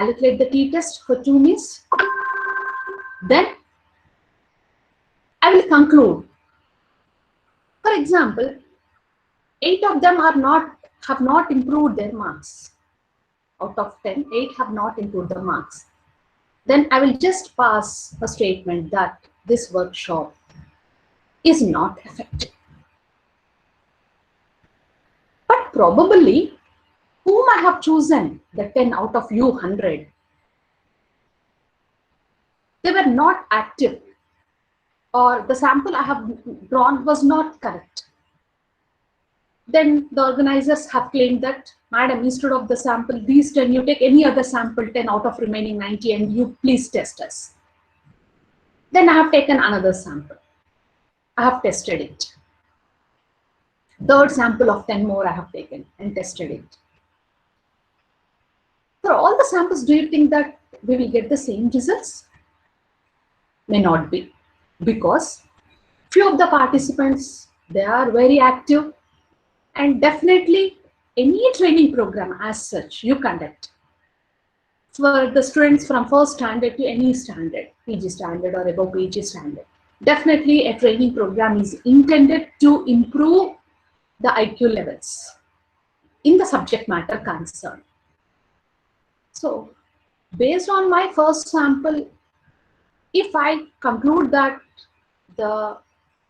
calculate the t-test for 2 means. Then I will conclude. For example, 8 of them have not improved their marks. Out of 10, 8 have not improved the marks. Then I will just pass a statement that this workshop is not effective. But probably, whom I have chosen, the 10 out of you 100, they were not active, or the sample I have drawn was not correct. Then the organizers have claimed that, madam, instead of the sample, these 10, you take any other sample 10 out of remaining 90 and you please test us. Then I have taken another sample. I have tested it. Third sample of 10 more I have taken and tested it. For all the samples, do you think that we will get the same results? May not be, because few of the participants, they are very active, and definitely any training program as such you conduct for the students from first standard to any standard, PG standard or above PG standard. Definitely a training program is intended to improve the IQ levels in the subject matter concerned. So based on my first sample, if I conclude that the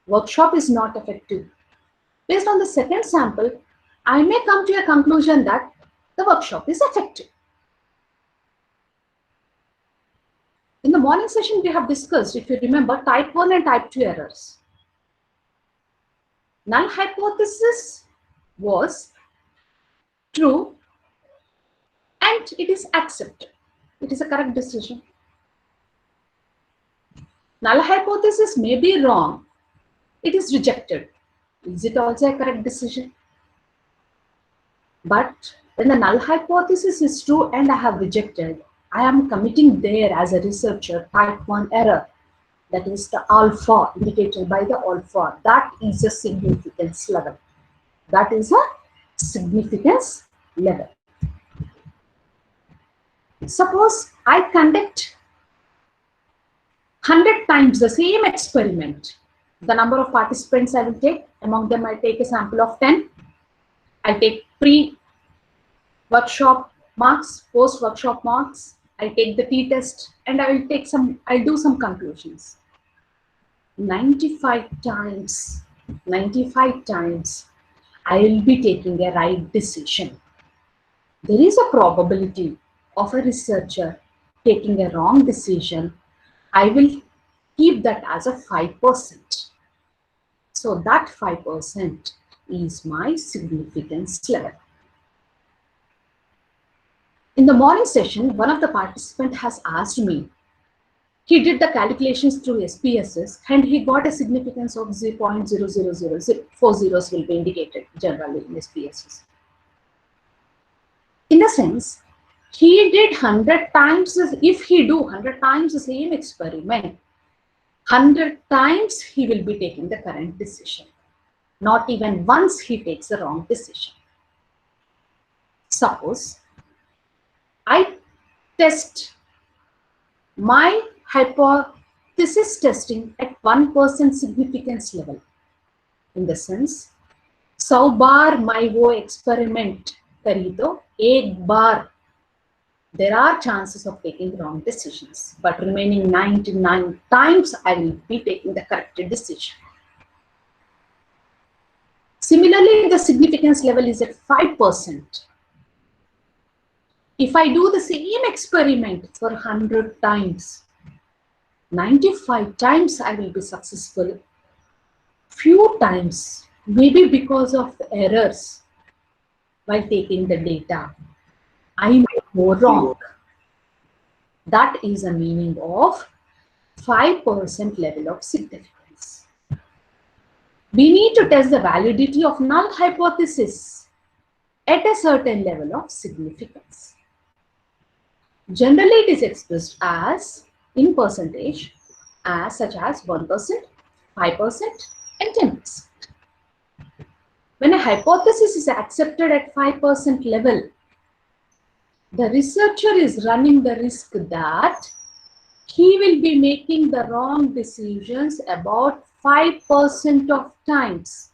workshop is not effective, based on the second sample, I may come to a conclusion that the workshop is effective. In the morning session, we have discussed, if you remember, type 1 and type 2 errors. Null hypothesis was true and it is accepted. It is a correct decision. Null hypothesis may be wrong. It is rejected. Is it also a correct decision? But when the null hypothesis is true and I have rejected, I am committing there as a researcher type 1 error. That is the alpha indicated by the alpha. That is a significance level. That is a significance level. Suppose I conduct 100 times the same experiment. The number of participants I will take, among them I take a sample of 10. I take pre-workshop marks, post-workshop marks. I take the t-test and I'll do some conclusions. 95 times, I will be taking a right decision. There is a probability of a researcher taking a wrong decision. I will keep that as a 5%. So that 5% is my significance level. In the morning session, one of the participants has asked me, he did the calculations through SPSS and he got a significance of 0.0000. 4 zeros will be indicated generally in SPSS. In a sense, he did 100 times, if he do 100 times the same experiment, 100 times he will be taking the correct decision. Not even once he takes the wrong decision. Suppose I test my hypothesis testing at 1% significance level. In the sense, 100 बार मैं वो experiment करी तो 1 बार there are chances of taking wrong decisions, but remaining 99 times I will be taking the correct decision. Similarly, the significance level is at 5%. If I do the same experiment for 100 times, 95 times I will be successful. Few times, maybe because of the errors while taking the data, I may go wrong. That is a meaning of 5% level of significance. We need to test the validity of null hypothesis at a certain level of significance. Generally, it is expressed as in percentage, as such as 1%, 5%, and 10%. When a hypothesis is accepted at 5% level, the researcher is running the risk that he will be making the wrong decisions about 5% of times.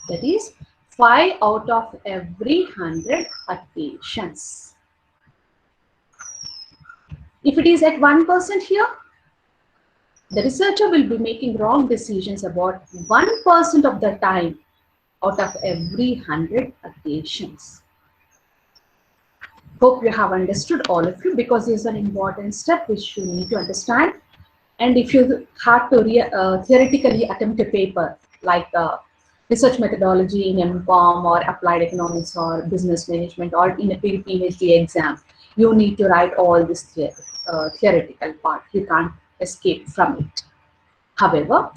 That is 5 out of every 100 occasions. If it is at 1% here, the researcher will be making wrong decisions about 1% of the time out of every 100 occasions. Hope you have understood, all of you, because this is an important step which you need to understand. And if you have to theoretically attempt a paper like research methodology in M.Com or applied economics or business management or in a PhD exam, you need to write all this theoretical part. You can't escape from it. However,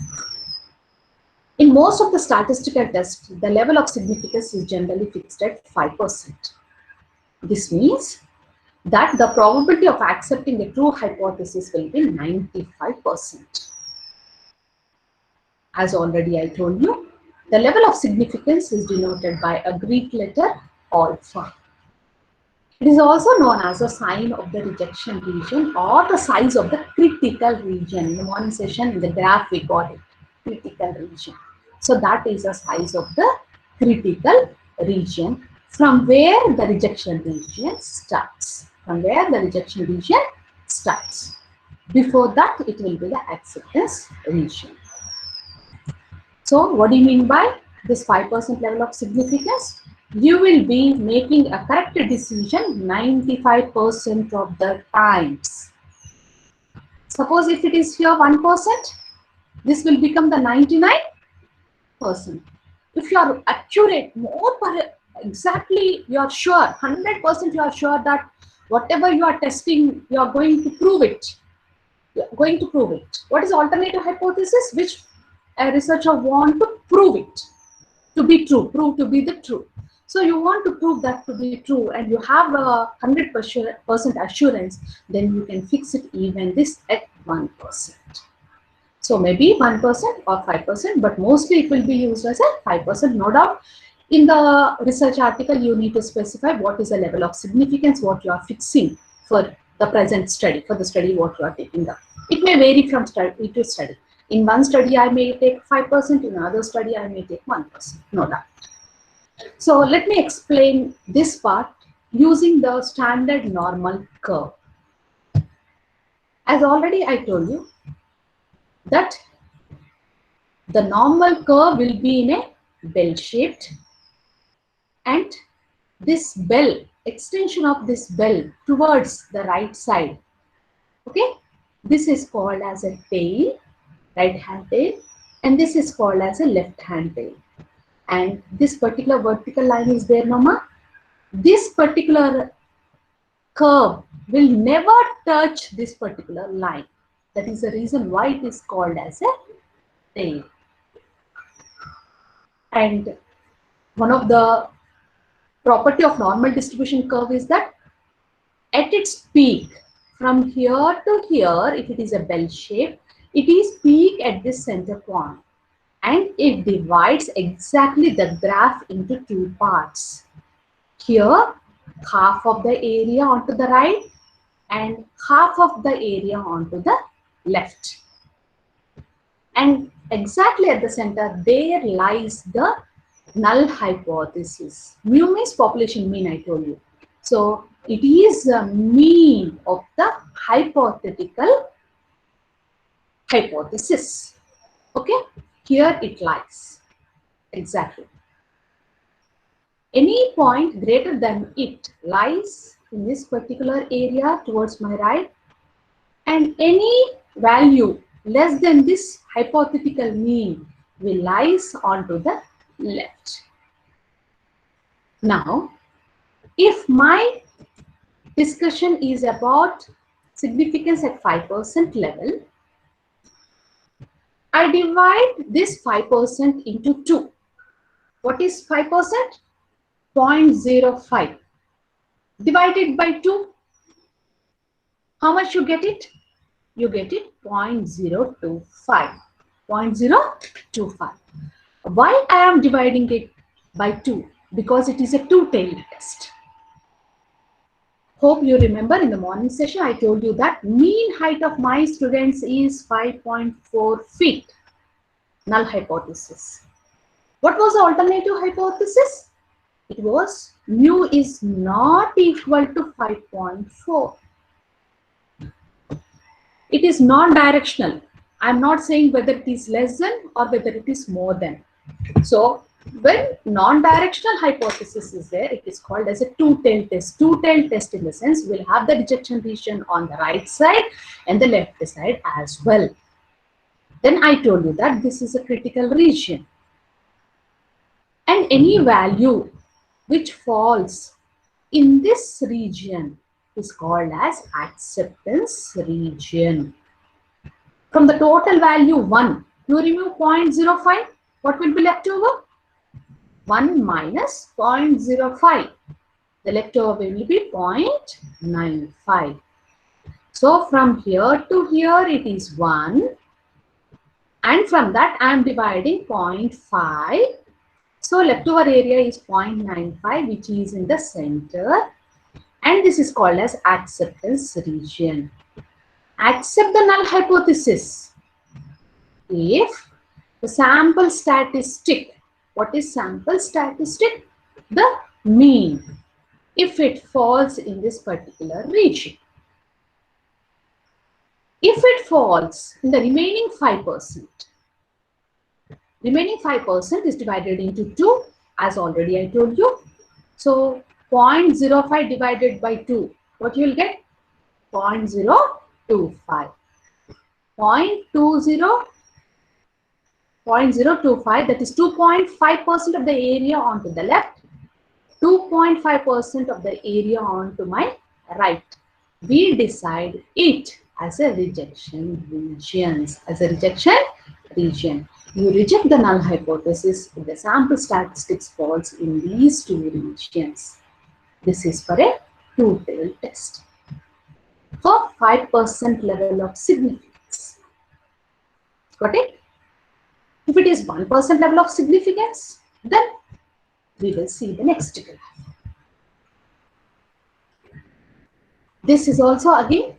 in most of the statistical tests, the level of significance is generally fixed at 5%. This means that the probability of accepting a true hypothesis will be 95%. As already I told you, the level of significance is denoted by a Greek letter alpha. It is also known as a sign of the rejection region or the size of the critical region. In the morning session, in the graph we got it, critical region. So that is the size of the critical region from where the rejection region starts. From where the rejection region starts. Before that, it will be the acceptance region. So what do you mean by this 5% level of significance? You will be making a correct decision 95% of the times. Suppose if it is here 1%, this will become the 99%. If you are accurate, exactly you are sure, 100% you are sure that whatever you are testing, you are going to prove it. You are going to prove it. What is alternative hypothesis? Which a researcher want to prove it to be true, prove to be the true. So you want to prove that to be true and you have a 100% assurance, then you can fix it even this at 1%. So maybe 1% or 5%, but mostly it will be used as a 5%, no doubt. In the research article, you need to specify what is the level of significance, what you are fixing for the present study, for the study what you are taking up. It may vary from study to study. In one study, I may take 5%. In another study, I may take 1%. No doubt. So let me explain this part using the standard normal curve. As already I told you that the normal curve will be in a bell-shaped, and this bell, extension of this bell towards the right side, okay, this is called as a tail, right hand tail, and this is called as a left hand tail. And this particular vertical line is there, Mama. This particular curve will never touch this particular line. That is the reason why it is called as a tail. And one of the property of normal distribution curve is that at its peak, from here to here, if it is a bell shape, it is peak at this center point. And it divides exactly the graph into two parts. Here, half of the area onto the right and half of the area onto the left. And exactly at the center, there lies the null hypothesis. Mu means population mean, I told you. So it is the mean of the hypothetical hypothesis. Okay, here it lies. Exactly. Any point greater than it lies in this particular area towards my right, and any value less than this hypothetical mean will lies onto the left. Now, if my discussion is about significance at 5% level, I divide this 5% into 2. What is 5%? 0.05 divided by 2. How much you get it? You get it 0.025. 0.025. Why I am dividing it by 2? Because it is a two-tailed test. Hope you remember in the morning session, I told you that mean height of my students is 5.4 feet. Null hypothesis. What was the alternative hypothesis? It was mu is not equal to 5.4. It is non-directional. I am not saying whether it is less than or whether it is more than. So when non-directional hypothesis is there, it is called as a two-tailed test. Two-tailed test in the sense we'll have the rejection region on the right side and the left side as well. Then I told you that this is a critical region. And any value which falls in this region is called as acceptance region. From the total value 1, you remove 0.05, what will be left over? 1 minus 0.05. The leftover will be 0.95. So from here to here it is 1. And from that I am dividing 0.5. So leftover area is 0.95, which is in the center. And this is called as acceptance region. Accept the null hypothesis if the sample statistic, what is sample statistic? The mean, if it falls in this particular region. If it falls in the remaining 5%, remaining 5% is divided into 2, as already I told you. So 0.05 divided by 2, what you will get? 0.025. 0.025, that is 2.5% of the area onto the left, 2.5% of the area onto my right. We decide it as a rejection region. You reject the null hypothesis if the sample statistics falls in these two regions. This is for a two-tailed test. For 5% level of significance. Got it? If it is 1% level of significance, then we will see the next graph. This is also again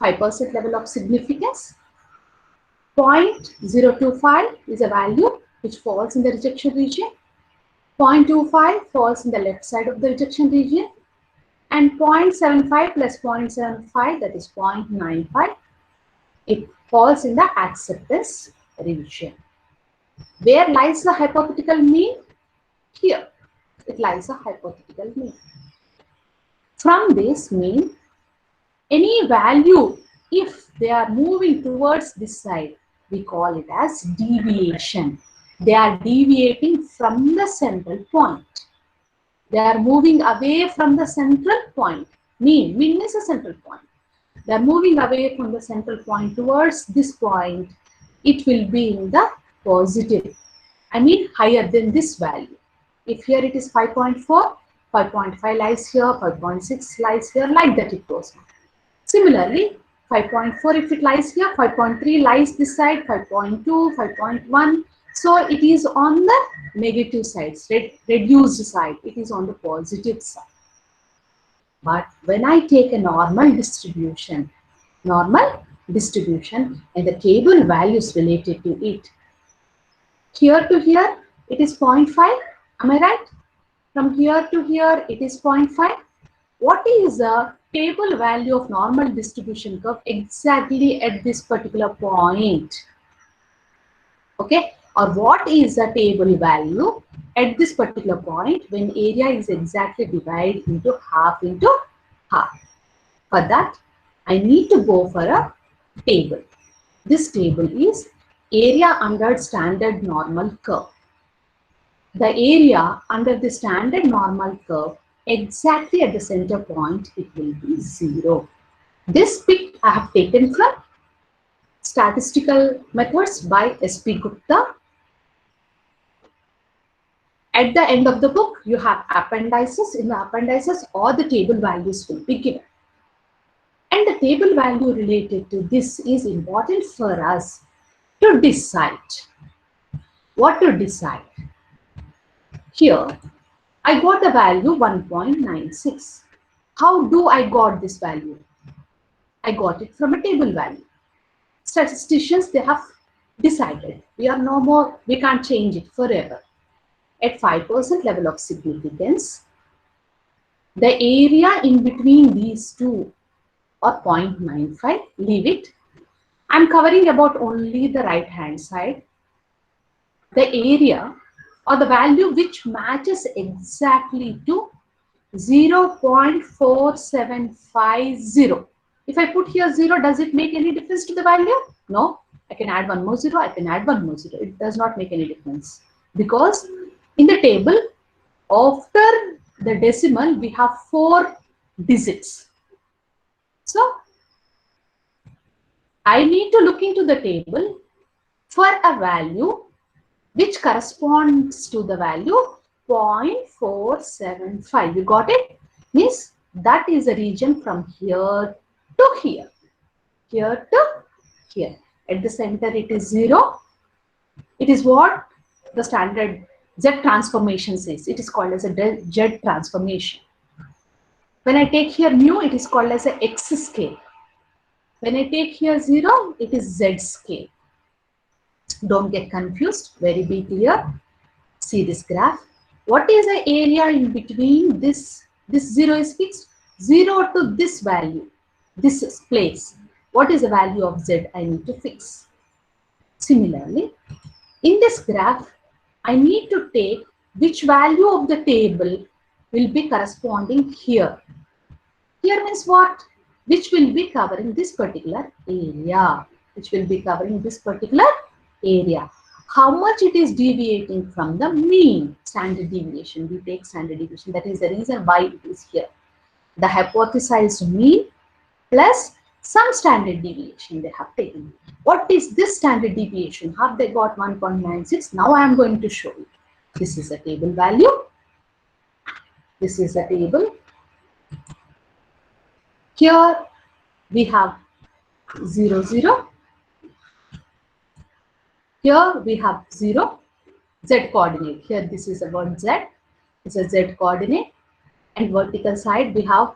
5% level of significance. 0.025 is a value which falls in the rejection region. 0.25 falls in the left side of the rejection region. And 0.75 plus 0.75, that is 0.95, it falls in the acceptance region. Where lies the hypothetical mean? Here, it lies a hypothetical mean. From this mean, any value, if they are moving towards this side, we call it as deviation. They are deviating from the central point. They are moving away from the central point. Mean is a central point. They are moving away from the central point towards this point. It will be in the positive. I mean higher than this value. If here it is 5.4, 5.5 lies here, 5.6 lies here, like that it goes. Similarly, 5.4 if it lies here, 5.3 lies this side, 5.2, 5.1. So it is on the negative side, reduced side. It is on the positive side. But when I take a normal distribution and the table values related to it, here to here it is 0.5. Am I right? From here to here it is 0.5. What is the table value of normal distribution curve exactly at this particular point? Okay. Or what is the table value at this particular point when area is exactly divided into half. For that, I need to go for a table. This table is area under standard normal curve. The area under the standard normal curve exactly at the center point, it will be 0. This pic I have taken from Statistical Methods by S.P. Gupta. At the end of the book, you have appendices. In the appendices, all the table values will be given. And the table value related to this is important for us to decide. What to decide? Here, I got the value 1.96. How do I got this value? I got it from a table value. Statisticians, they have decided we are no more, we can't change it forever. At 5% level of significance, the area in between these two or 0.95, leave it. I'm covering about only the right hand side. The area or the value which matches exactly to 0.4750. If I put here 0, does it make any difference to the value? No. I can add one more 0, I can add one more 0. It does not make any difference. Because in the table, after the decimal, we have 4 digits. So, I need to look into the table for a value which corresponds to the value 0.475. You got it? Means that is a region from here to here. Here to here. At the center it is 0. It is what the standard Z transformation says. It is called as a Z transformation. When I take here mu, it is called as a X scale. When I take here 0, it is Z scale. Don't get confused. Very be clear. See this graph. What is the area in between this 0 is fixed? 0 to this value, this place. What is the value of Z I need to fix? Similarly, in this graph, I need to take which value of the table will be corresponding here. Here means what? Which will be covering this particular area. Which will be covering this particular area. How much it is deviating from the mean, standard deviation. We take standard deviation. That is the reason why it is here. The hypothesized mean plus some standard deviation they have taken. What is this standard deviation? Have they got 1.96? Now I am going to show you. This is a table value. This is a table. Here we have 0, 0. Here we have 0, Z coordinate. Here this is about Z. It's a Z coordinate. And vertical side we have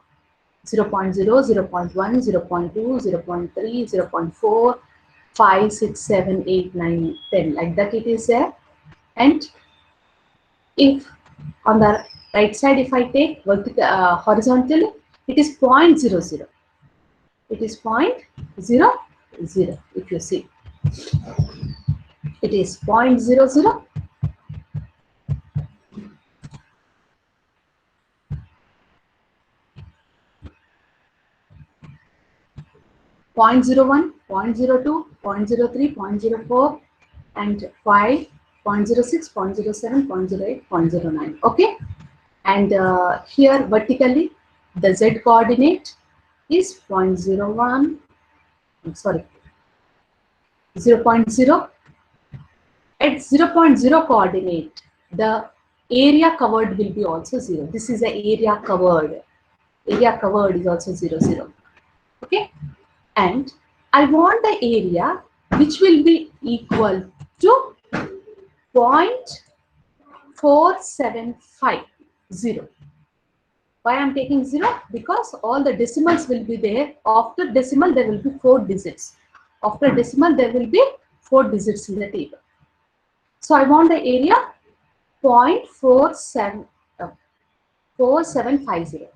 0.0, 0.1, 0.2, 0.3, 0.4, 5, 6, 7, 8, 9, 10. Like that it is there. And if on the right side, if I take vertical, horizontally, it is 0.00. It is 0.00, if you see. It is 0.00. 0.01, 0.02, 0.03, 0.04, and 5, 0.06, 0.07, 0.08, 0.09. Okay. And here vertically, the Z coordinate is 0.01. Sorry, 0.0. At 0.0 coordinate, the area covered will be also 0. This is the area covered. Area covered is also 0, 0. Okay. And I want the area which will be equal to 0.4750. Why I am taking 0? Because all the decimals will be there. After decimal, there will be 4 digits. After decimal, there will be 4 digits in the table. So I want the area 0.4750.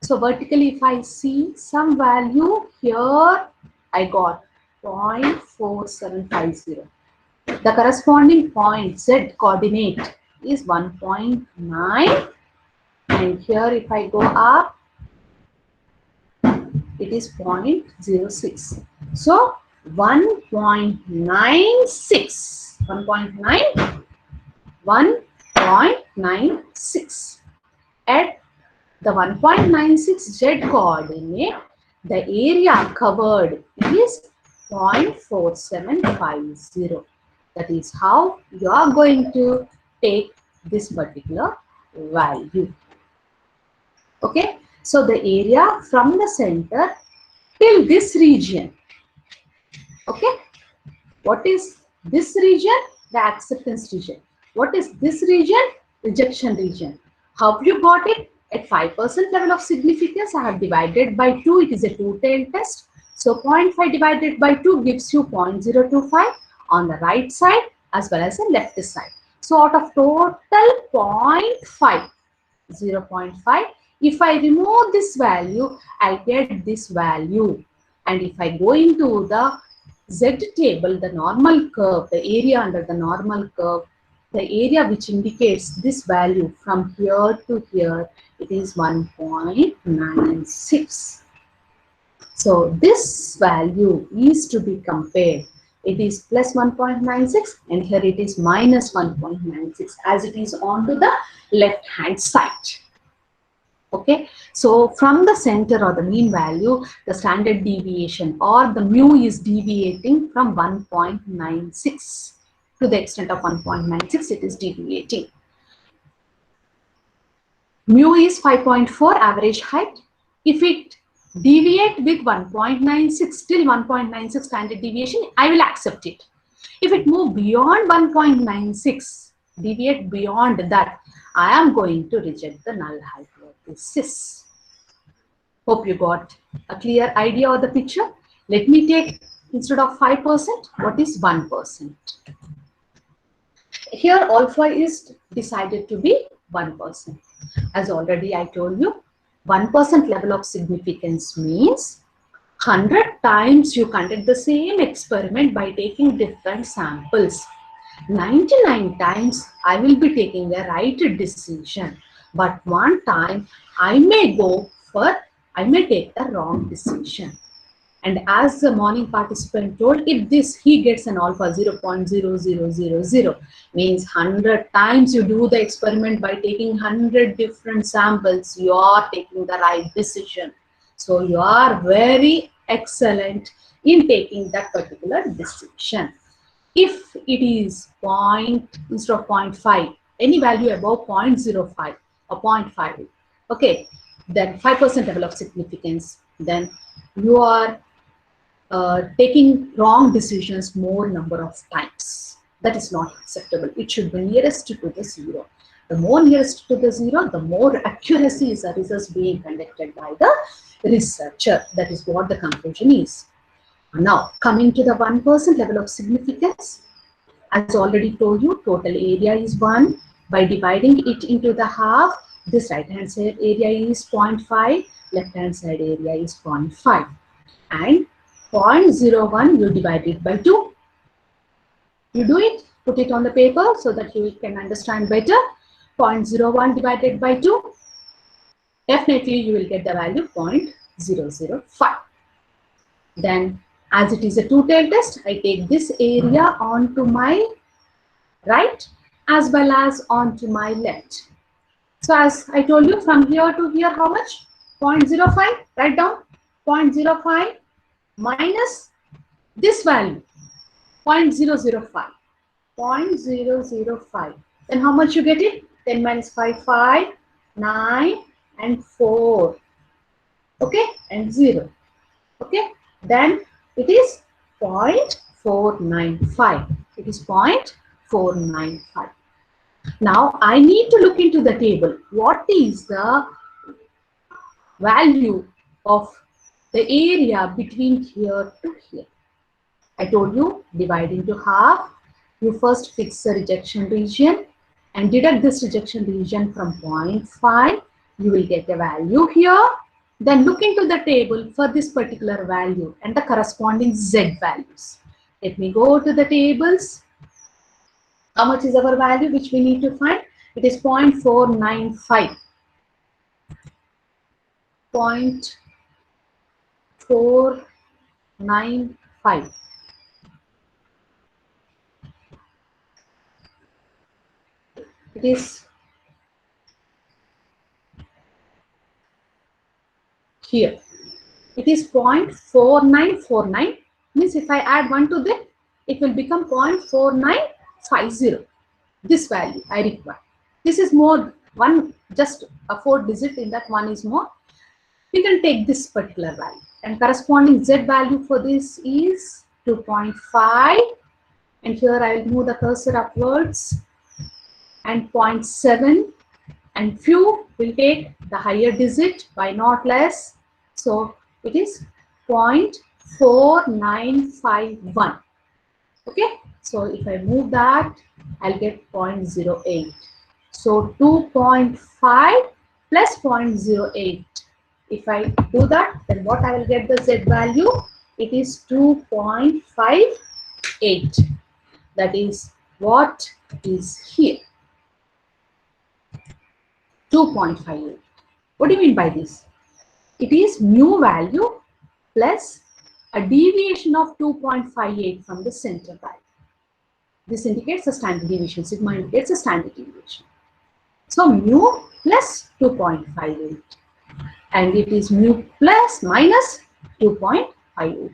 So vertically, if I see some value here, I got 0.4750. The corresponding point Z coordinate is 1.9. And here if I go up, it is 0.06. So 1.96. 1.96. At the 1.96 Z coordinate, the area covered is 0.4750. That is how you are going to take this particular value. Okay, so the area from the center till this region. Okay, what is this region? The acceptance region. What is this region? Rejection region. How you got it? At 5% level of significance, I have divided by 2. It is a two-tailed test. So 0.5 divided by 2 gives you 0.025 on the right side as well as the left side. So out of total 0.5, 0.5, if I remove this value, I get this value. And if I go into the Z table, the normal curve, the area under the normal curve, the area which indicates this value from here to here, it is 1.96. So this value is to be compared. It is plus 1.96 and here it is minus 1.96 as it is onto the left hand side. Okay, so from the center or the mean value, the standard deviation or the mu is deviating from 1.96. To the extent of 1.96, it is deviating. Mu is 5.4 average height. If it deviate with 1.96, still 1.96 standard deviation, I will accept it. If it move beyond 1.96, deviate beyond that, I am going to reject the null hypothesis. Hope you got a clear idea of the picture. Let me take, instead of 5%, what is 1%? Here alpha is decided to be 1%. As already I told you, 1% level of significance means 100 times you conduct the same experiment by taking different samples. 99 times I will be taking a right decision, but one time I may take a wrong decision. And as the morning participant told, if he gets an alpha 0.0000, means 100 times you do the experiment by taking 100 different samples, you are taking the right decision. So you are very excellent in taking that particular decision. If it is instead of 0.5, any value above 0.05 or 0.5, okay, then 5% level of significance, then you are taking wrong decisions more number of times. That is not acceptable. It should be nearest to the zero. The more nearest to the zero, the more accuracy is the research being conducted by the researcher. That is what the conclusion is. Now, coming to the 1% level of significance, as already told you, total area is 1. By dividing it into the half, this right hand side area is 0.5, left hand side area is 0.5. And 0.01 you divide it by 2. You do it, put it on the paper so that you can understand better. 0.01 divided by 2, definitely you will get the value 0.005. Then as it is a two-tailed test, I take this area onto my right as well as onto my left. So as I told you, from here to here, how much? 0.05, write down 0.05 minus this value, 0.005. 0.005. Then how much you get it? 10 minus 5, 5, 9, and 4. Okay, and 0. Okay, then it is 0.495. It is 0.495. Now I need to look into the table. What is the value of the area between here to here? I told you, divide into half. You first fix the rejection region and deduct this rejection region from 0.5. You will get a value here. Then look into the table for this particular value and the corresponding Z values. Let me go to the tables. How much is our value which we need to find? It is 0.495. 0.495. It is here. It is 0.4949. Means if I add 1 to that, it will become 0.4950. This value I require. This is more, one just a 4 digit, in that one is more. We can take this particular value and corresponding Z value for this is 2.5, and here I will move the cursor upwards, and 0.7 and few will take the higher digit by not less. So it is 0.4951. Okay, so if I move that, I'll get 0.08. So 2.5 plus 0.08. If I do that, then what I will get the Z value? It is 2.58. That is what is here. 2.58. What do you mean by this? It is mu value plus a deviation of 2.58 from the center value. This indicates a standard deviation. Sigma indicates a standard deviation. So mu plus 2.58, and it is mu plus minus 2.58.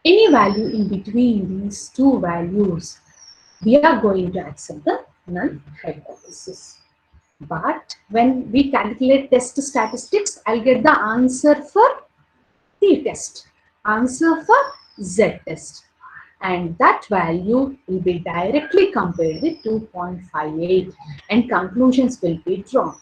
Any value in between these two values, we are going to accept the null hypothesis. But when we calculate test statistics, I'll get the answer for t-test, answer for z-test. And that value will be directly compared with 2.58 and conclusions will be drawn.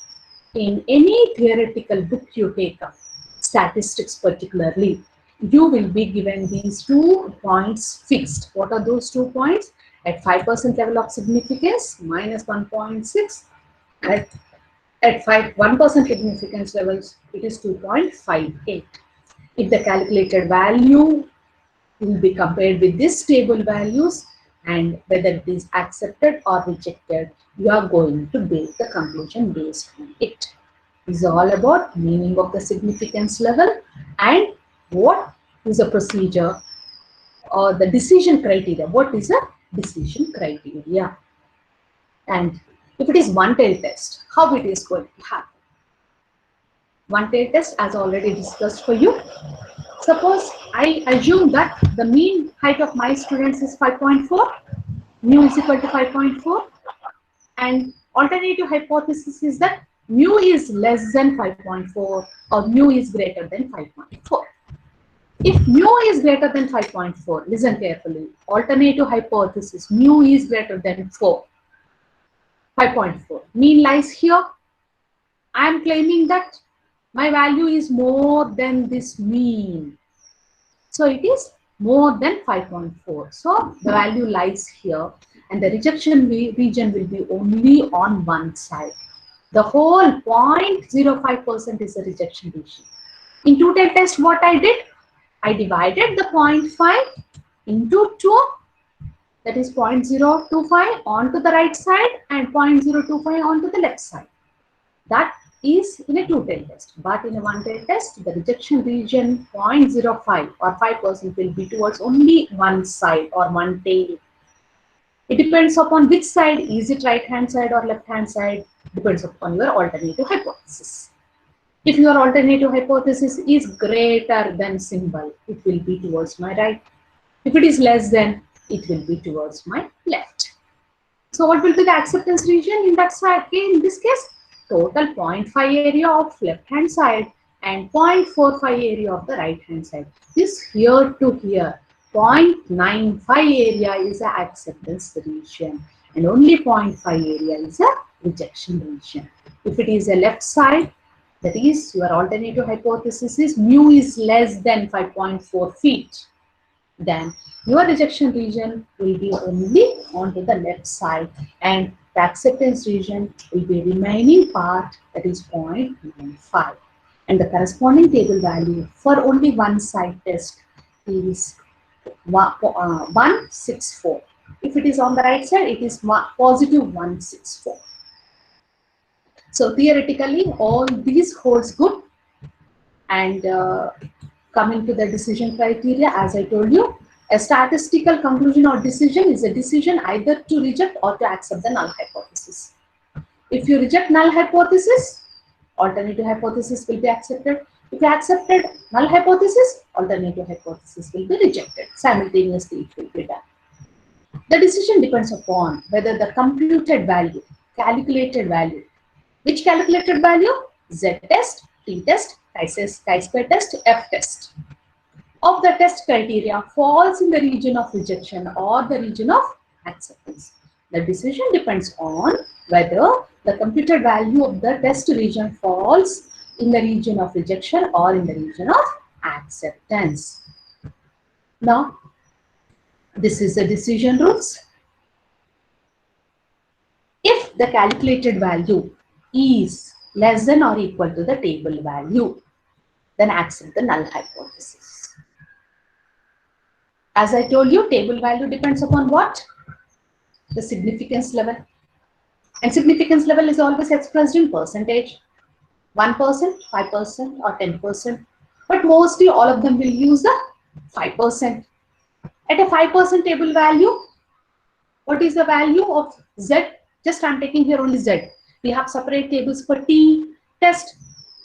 In any theoretical book you take up, statistics particularly, you will be given these 2 points fixed. What are those 2 points? At 5% level of significance, minus 1.6. At 1% significance levels, it is 2.58. If the calculated value will be compared with this table values and whether it is accepted or rejected, you are going to base the conclusion based on it. This is all about meaning of the significance level and what is a procedure or the decision criteria. What is a decision criteria? And if it is one-tailed test, how it is going to happen? One-tailed test, as already discussed for you. Suppose I assume that the mean height of my students is 5.4, mu is equal to 5.4, and alternative hypothesis is that mu is less than 5.4 or mu is greater than 5.4. If mu is greater than 5.4, listen carefully, alternative hypothesis, mu is greater than 5.4, mean lies here. I am claiming that my value is more than this mean. So it is more than 5.4. So the value lies here and the rejection region will be only on one side. The whole 0.05% is the rejection region. In two-tailed test, what I did? I divided the 0.5 into 2, that is 0.025 onto the right side and 0.025 onto the left side. That is in a two-tailed test. But in a one-tailed test, the rejection region 0.05 or 5% will be towards only one side or one tail. It depends upon which side, is it right-hand side or left-hand side, depends upon your alternative hypothesis. If your alternative hypothesis is greater than symbol, it will be towards my right. If it is less than, it will be towards my left. So what will be the acceptance region in that side? In this case, total 0.5 area of left-hand side and 0.45 area of the right-hand side. This here to here, 0.95 area is a acceptance region and only 0.5 area is a rejection region. If it is a left side, that is your alternative hypothesis is mu is less than 5.4 feet, then your rejection region will be only onto the left side and the acceptance region will be remaining part, that is 0.95. And the corresponding table value for only one side test is 164. If it is on the right side, it is positive 164. So theoretically, all these holds good. And coming to the decision criteria, as I told you, a statistical conclusion or decision is a decision either to reject or to accept the null hypothesis. If you reject null hypothesis, alternative hypothesis will be accepted. If you accepted null hypothesis, alternative hypothesis will be rejected. Simultaneously, it will be done. The decision depends upon whether the computed value, calculated value, which calculated value? Z-test, T-test, chi-square test, F-test of the test criteria falls in the region of rejection or the region of acceptance. The decision depends on whether the computed value of the test region falls in the region of rejection or in the region of acceptance. Now, this is the decision rules. If the calculated value is less than or equal to the table value, then accept the null hypothesis. As I told you, table value depends upon what? The significance level. And significance level is always expressed in percentage. 1%, 5%, or 10%. But mostly all of them will use the 5%. At a 5% table value, what is the value of Z? Just I'm taking here only Z. We have separate tables for T test.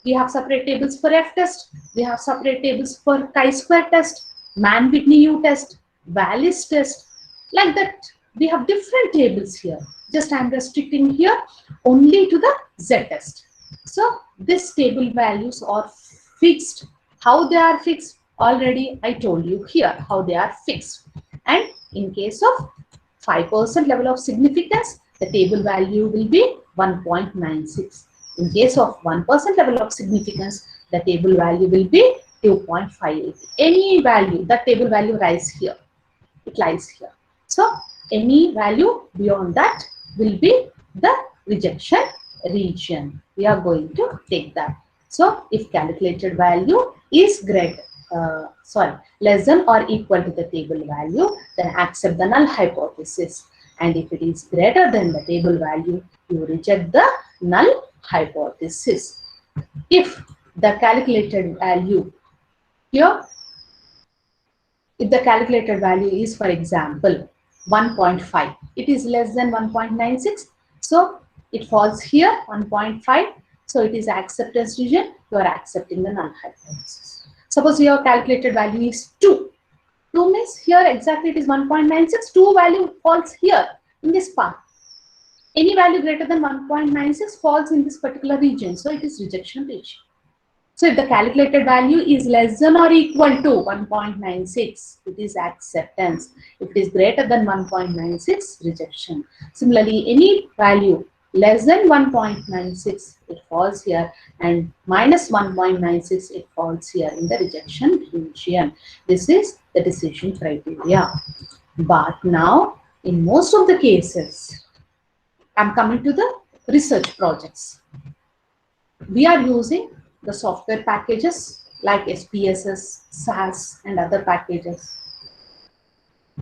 We have separate tables for F test. We have separate tables for chi-square test, Mann-Whitney U test, Wallis test. Like that, we have different tables here. Just I'm restricting here only to the Z test. So this table values are fixed. How they are fixed? Already I told you here how they are fixed. And in case of 5% level of significance, the table value will be 1.96. In case of 1% level of significance, the table value will be 2.58. Any value, that table value lies here. It lies here. So any value beyond that will be the rejection region. We are going to take that. So if calculated value is less than or equal to the table value, then accept the null hypothesis. And if it is greater than the table value, you reject the null hypothesis. If the calculated value here, if the calculated value is, for example, 1.5, it is less than 1.96, so it falls here, 1.5, so it is acceptance region, you are accepting the null hypothesis. Suppose your calculated value is 2. 2 means here exactly it is 1.96, 2 value falls here in this part. Any value greater than 1.96 falls in this particular region, so it is rejection region. So if the calculated value is less than or equal to 1.96, it is acceptance. If it is greater than 1.96, rejection. Similarly, any value less than 1.96, it falls here, and minus 1.96, it falls here in the rejection region. This is the decision criteria. But now, in most of the cases, I'm coming to the research projects. We are using the software packages like SPSS, SAS, and other packages.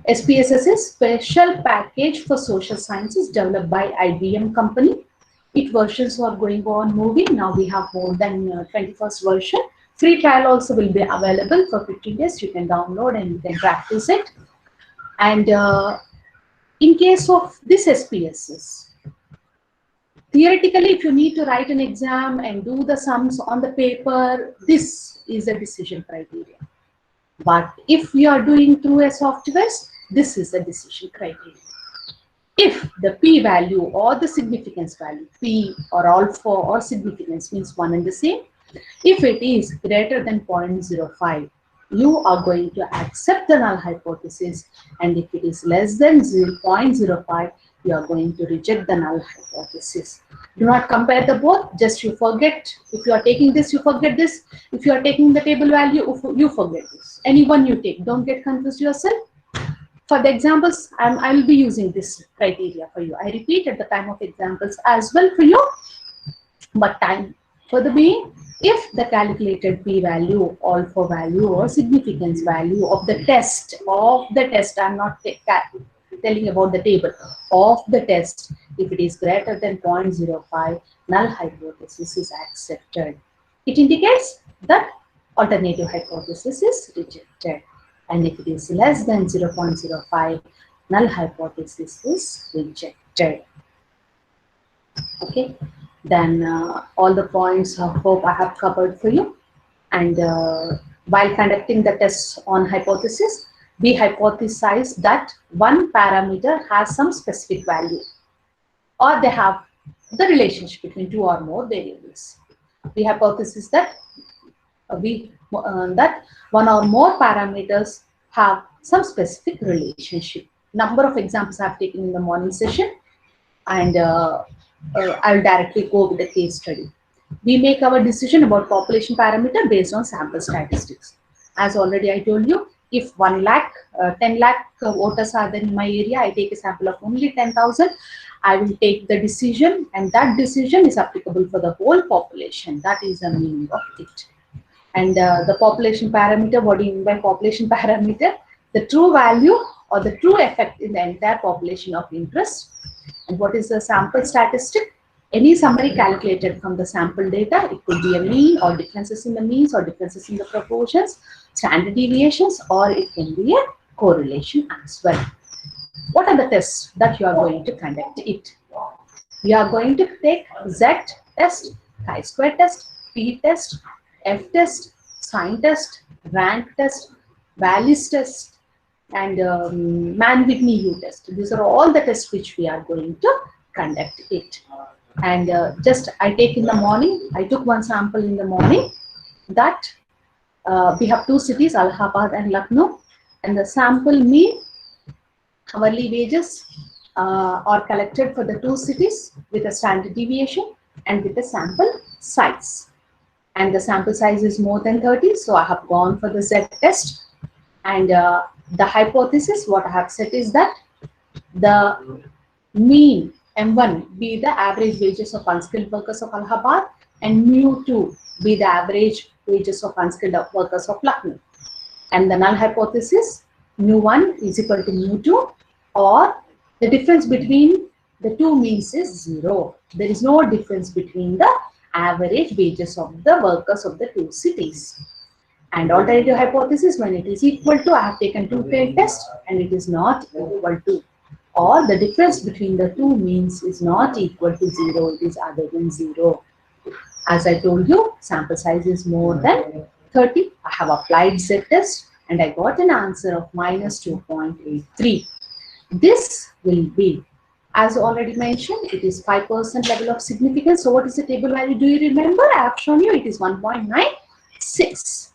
SPSS is Special Package for Social Sciences developed by IBM company. Its versions are going on moving. Now we have more than 21st version. Free trial also will be available for 15 days. You can download and you can practice it. And in case of this SPSS, theoretically, if you need to write an exam and do the sums on the paper, this is a decision criteria. But if you are doing through a software, this is a decision criteria. If the p-value or the significance value, p or alpha or significance means one and the same, if it is greater than 0.05, you are going to accept the null hypothesis, and if it is less than 0.05, you are going to reject the null hypothesis. Do not compare the both, just you forget. If you are taking this, you forget this. If you are taking the table value, you forget this. Any one you take, don't get confused yourself. For the examples, I will be using this criteria for you. I repeat at the time of examples as well for you, but time for the being, if the calculated p-value, alpha value, or significance value of the test, I'm not telling about the table, of the test, if it is greater than 0.05, null hypothesis is accepted. It indicates that alternative hypothesis is rejected. And if it is less than 0.05, null hypothesis is rejected. Okay, then all the points I hope I have covered for you. And while conducting the tests on hypothesis, we hypothesize that one parameter has some specific value, or they have the relationship between two or more variables. We hypothesize that that one or more parameters have some specific relationship. Number of examples I have taken in the morning session, and I'll directly go with the case study. We make our decision about population parameter based on sample statistics. As already I told you, if 1 lakh, 10 lakh voters are there in my area, I take a sample of only 10,000. I will take the decision, and that decision is applicable for the whole population. That is the meaning of it. And the population parameter, what do you mean by population parameter? The true value or the true effect in the entire population of interest. And what is the sample statistic? Any summary calculated from the sample data. It could be a mean or differences in the means or differences in the proportions, standard deviations, or it can be a correlation as well. What are the tests that you are going to conduct it? You are going to take Z test, chi-square test, P test, F test, sign test, rank test, values test, and Mann-Whitney U test. These are all the tests which we are going to conduct it. And just I take in the morning, I took one sample in the morning. That we have two cities, Allahabad and Lucknow, and the sample mean hourly wages are collected for the two cities with a standard deviation and with a sample size. And the sample size is more than 30, so I have gone for the Z test. And the hypothesis, what I have said is that the mean M1 be the average wages of unskilled workers of Allahabad, and mu2 be the average wages of unskilled workers of Lucknow. And the null hypothesis, mu1 is equal to mu2, or the difference between the two means is 0. There is no difference between the average wages of the workers of the two cities. And alternative hypothesis, when it is equal to, I have taken two-tailed test and it is not equal to, or the difference between the two means is not equal to 0, it is other than 0. As I told you, sample size is more than 30. I have applied Z test and I got an answer of minus 2.83. This will be, as already mentioned, it is 5% level of significance. So what is the table value? Do you remember? I have shown you it is 1.96.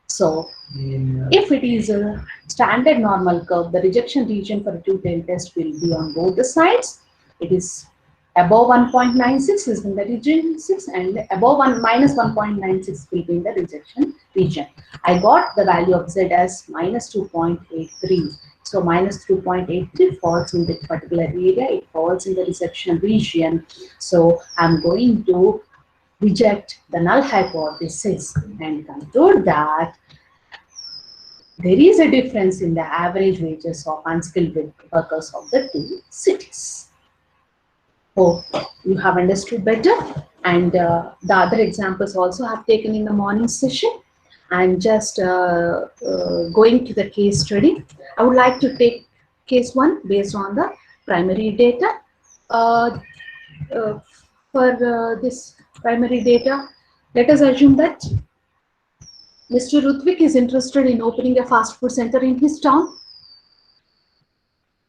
So if it is a standard normal curve, the rejection region for a two-tailed test will be on both the sides. It is above 1.96 is in the rejection 6, and above minus 1.96 will be in the rejection region. I got the value of Z as minus 2.83. So minus 2.83 falls in that particular area. It falls in the rejection region. So I'm going to reject the null hypothesis and conclude that there is a difference in the average wages of unskilled workers of the two cities. Hope you have understood better. And the other examples also have taken in the morning session. And just going to the case study, I would like to take case 1 based on the primary data. For this primary data, let us assume that Mr. Rutvik is interested in opening a fast food center in his town.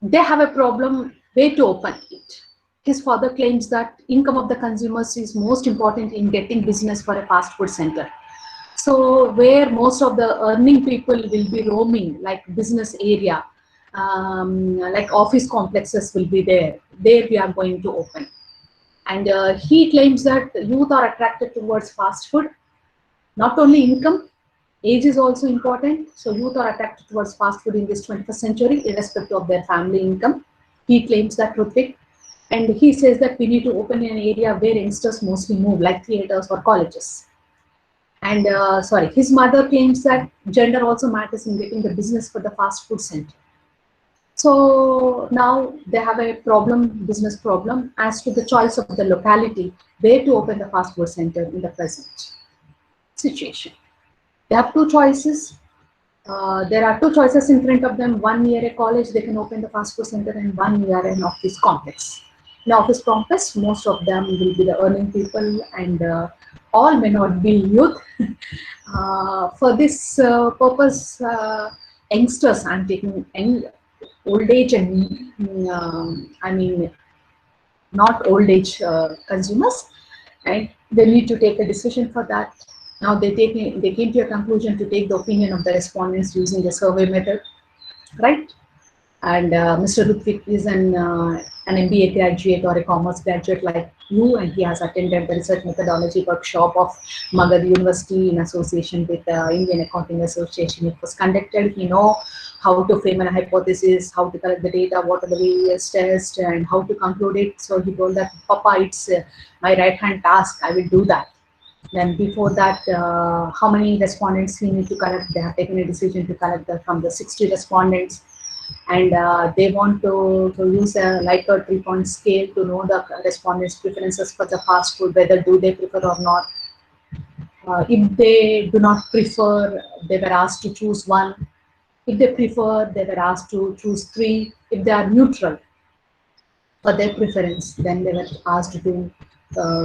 They have a problem where to open it. His father claims that income of the consumers is most important in getting business for a fast food center. So where most of the earning people will be roaming, like business area, like office complexes will be there. There we are going to open. And he claims that youth are attracted towards fast food. Not only income, age is also important. So youth are attracted towards fast food in this 21st century, irrespective of their family income. He claims that, Rutvik. And he says that we need to open in an area where youngsters mostly move, like theaters or colleges. And his mother claims that gender also matters in getting the business for the fast food center. So now they have a problem, business problem, as to the choice of the locality where to open the fast food center in the present situation. They have two choices. There are two choices in front of them. One near a college, they can open the fast food center, and one near an office complex. In office complex, most of them will be the earning people, and all may not be youth. For this purpose, youngsters, I'm taking old age and I mean not old age consumers, right? They need to take a decision for that. Now they came to a conclusion to take the opinion of the respondents using the survey method, right? And Mr. Rutvik is an MBA graduate or a commerce graduate like you, and he has attended the research methodology workshop of Magad University in association with the Indian Accounting Association. It was conducted. He know how to frame a hypothesis, how to collect the data, what are the various tests, and how to conclude it. So he told that, Papa, it's my right-hand task. I will do that. Then before that, how many respondents he need to collect? They have taken a decision to collect from the 60 respondents, and they want to use a Likert 3-point scale to know the respondents' preferences for the fast food, whether do they prefer or not. If they do not prefer, they were asked to choose one. If they prefer, they were asked to choose 3. If they are neutral for their preference, then they were asked to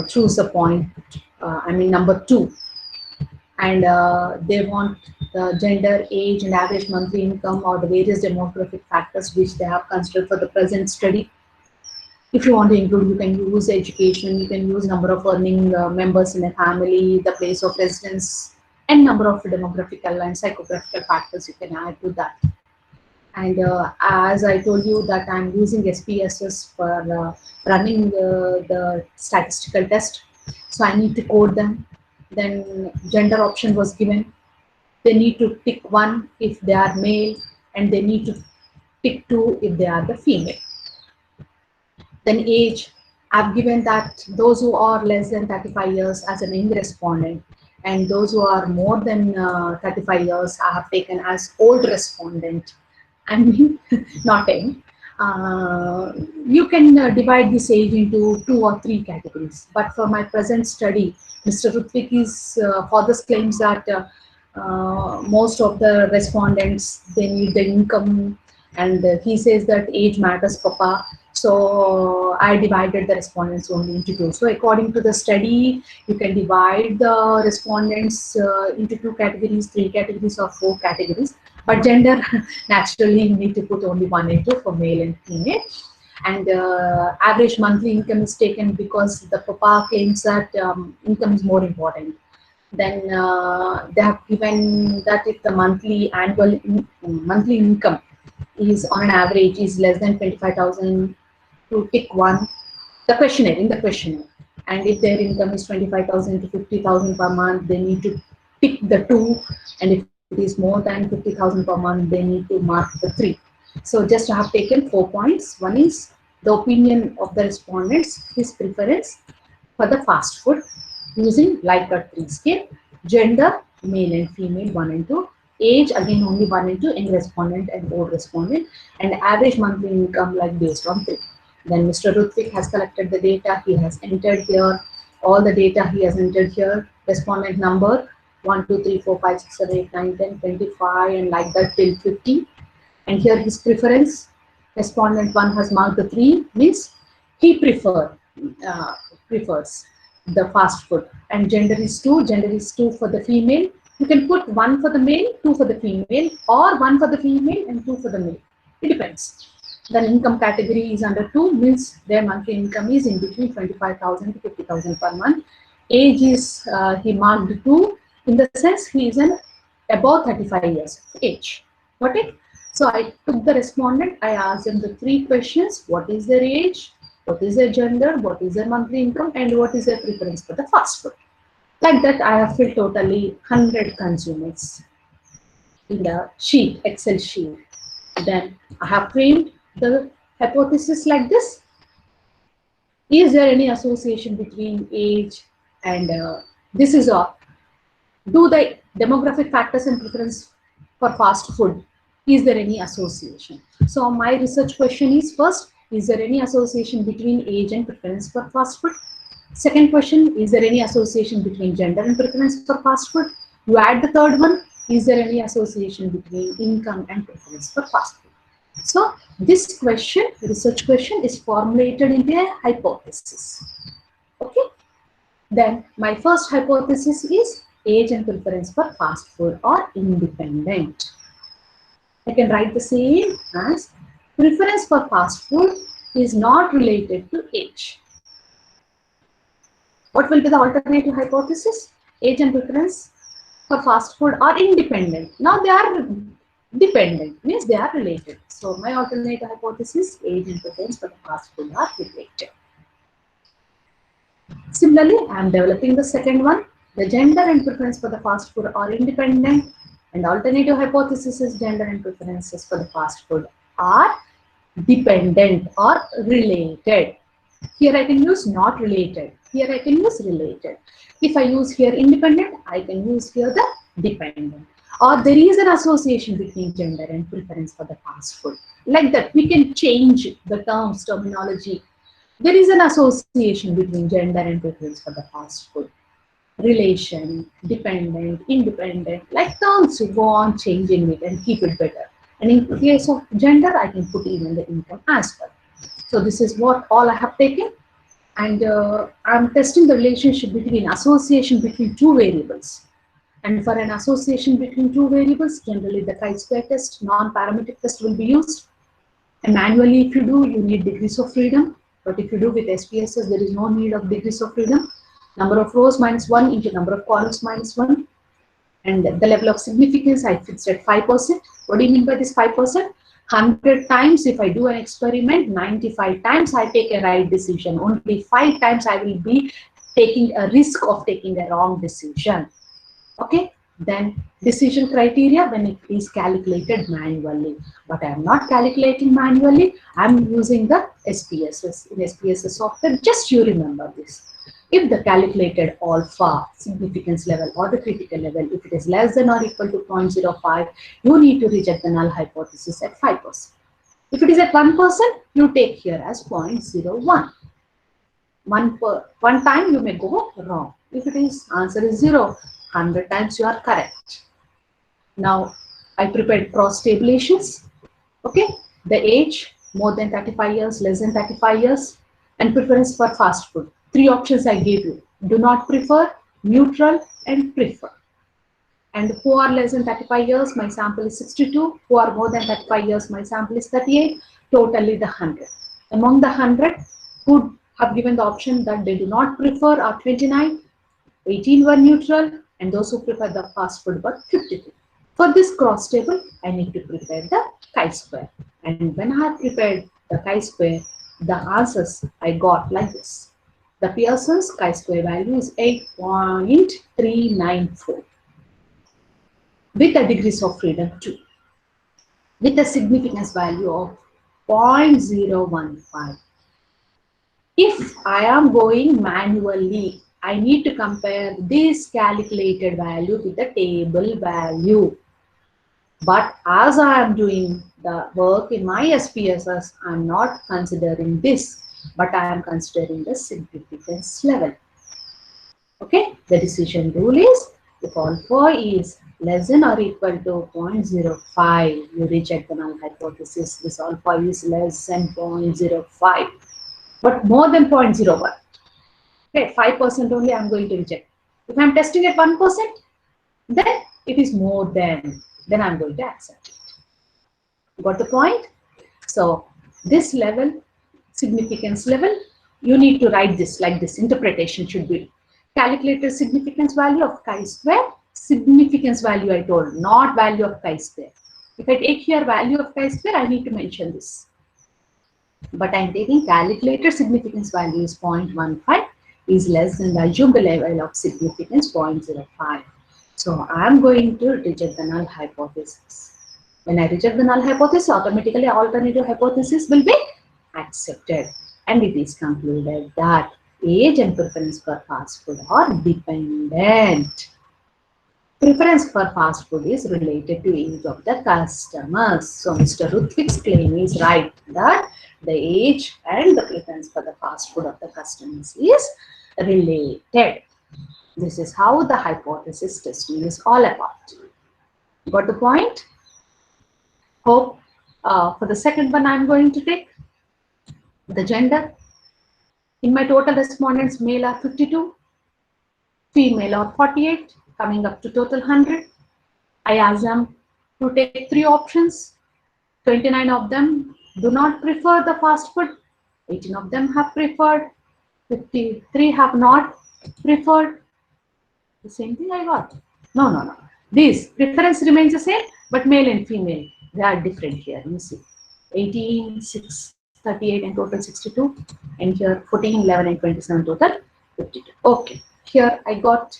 choose a point, number 2. And they want the gender, age, and average monthly income, or the various demographic factors which they have considered for the present study. If you want to include, you can use education, you can use number of earning members in a family, the place of residence, and number of demographical and psychographical factors you can add to that. And as I told you that I'm using SPSS for running the statistical test, so I need to code them. Then gender option was given. They need to tick 1 if they are male, and they need to tick 2 if they are the female. Then age, I've given that those who are less than 35 years as an young respondent, and those who are more than 35 years I have taken as old respondent. I mean, not young. You can divide this age into 2 or 3 categories. But for my present study, Mr. Rutvik's father's claims that most of the respondents, they need the income, and he says that age matters, Papa. So I divided the respondents only into 2. So according to the study, you can divide the respondents into 2 categories, 3 categories, or 4 categories. But gender, naturally, you need to put only 1 and 2 for male and female. And average monthly income is taken because the Papa claims that income is more important. Then they have given that if the monthly income is on an average is less than 25,000, to tick 1 the questionnaire, and if their income is 25,000 to 50,000 per month, they need to tick the 2, and if it is more than 50,000 per month, they need to mark the 3. So just I have taken 4 points. One is the opinion of the respondents, his preference for the fast food using Likert 3 scale, gender, male and female 1 and 2, age again only 1 and 2, young respondent and old respondent, and average monthly income like based on 3. Then Mr. Rutvik has collected the data, he has entered here, all the data he has entered here, respondent number 1, 2, 3, 4, 5, 6, 7, 8, 9, 10, 25, and like that till 50. And here his preference, respondent 1 has marked the 3, means he prefers the fast food. And gender is 2 for the female. You can put 1 for the male, 2 for the female, or 1 for the female and 2 for the male. It depends. Then income category is under 2, means their monthly income is in between 25,000 to 50,000 per month. Age is, he marked 2, in the sense he is above 35 years of age. Got it? So I took the respondent, I asked them the 3 questions: what is their age, what is their gender, what is their monthly income, and what is their preference for the fast food. Like that, I have filled totally 100 consumers in the sheet, Excel sheet. Then I have framed the hypothesis like this. Is there any association between age and this is a, do the demographic factors and preference for fast food, is there any association? So my research question is, first, is there any association between age and preference for fast food? Second question, is there any association between gender and preference for fast food? You add the third one, is there any association between income and preference for fast food? So this question, research question, is formulated into a hypothesis. Okay. Then my first hypothesis is age and preference for fast food are independent. I can write the same as preference for fast food is not related to age. What will be the alternative hypothesis? Age and preference for fast food are independent. Now they are Dependent means they are related. So my alternative hypothesis, age and preference for the fast food are related. Similarly, I am developing the second one. The gender and preference for the fast food are independent, and alternative hypothesis is gender and preferences for the fast food are dependent or related. Here I can use not related. Here I can use related. If I use here independent, I can use here the dependent. Or there is an association between gender and preference for the fast food. Like that, we can change the terms, terminology. There is an association between gender and preference for the fast food. Relation, dependent, independent, like terms, you go on changing it and keep it better. And in case of gender, I can put even the income as well. So this is what all I have taken. And I'm testing the relationship between association between two variables. And for an association between two variables, generally the chi-square test, non-parametric test will be used. And manually, if you do, you need degrees of freedom. But if you do with SPSS, there is no need of degrees of freedom. Number of rows minus 1 into number of columns minus 1. And the level of significance I fixed at 5%. What do you mean by this 5%? 100 times if I do an experiment, 95 times I take a right decision. Only 5 times I will be taking a risk of taking a wrong decision. Okay, then decision criteria when it is calculated manually. But I am not calculating manually. I am using the SPSS. In SPSS software, just you remember this. If the calculated alpha significance level or the critical level, if it is less than or equal to 0.05, you need to reject the null hypothesis at 5%. If it is at 1%, you take here as 0.01. One time you may go wrong. If it is answer is 0, 100 times you are correct. Now I prepared cross tabulations. Okay, the age more than 35 years, less than 35 years, and preference for fast food. 3 options I gave you: do not prefer, neutral, and prefer. And who are less than 35 years, my sample is 62. Who are more than 35 years, my sample is 38. Totally the 100. Among the 100 who have given the option that they do not prefer are 29, 18 were neutral, and those who prefer the fast food were 52. For this cross table, I need to prepare the chi-square. And when I have prepared the chi-square, the answers I got like this. The Pearson's chi-square value is 8.394 with a degrees of freedom 2, with a significance value of 0.015. If I am going manually, I need to compare this calculated value with the table value. But as I am doing the work in my SPSS, I am not considering this, but I am considering the significance level. Okay, the decision rule is if alpha is less than or equal to 0.05, you reject the null hypothesis. This alpha is less than 0.05, but more than 0.01. Okay, 5% only I am going to reject. If I am testing at 1%, then it is more than, then I am going to accept it. Got the point? So this level, significance level, you need to write this like this. Interpretation should be calculated significance value of chi-square. Significance value I told, not value of chi-square. If I take here value of chi-square, I need to mention this. But I am taking calculated significance value is 0.15 is less than the assumed level of significance 0.05. So I am going to reject the null hypothesis. When I reject the null hypothesis, automatically alternative hypothesis will be accepted. And it is concluded that age and preference for fast food are dependent. Preference for fast food is related to age of the customers. So Mr. Ruthvik's claim is right that the age and the preference for the fast food of the customers is related. This is how the hypothesis testing is all about. Got the point? Hope for the second one I'm going to take the gender. In my total respondents, male are 52, female are 48, coming up to total 100. I asked them to take 3 options. 29 of them do not prefer the fast food. 18 of them have preferred. 53 have not preferred. The same thing I got. No. This preference remains the same. But male and female, they are different here. You see, 18, 6, 38 and total 62, and here 14, 11 and 27 total 52. Okay, here I got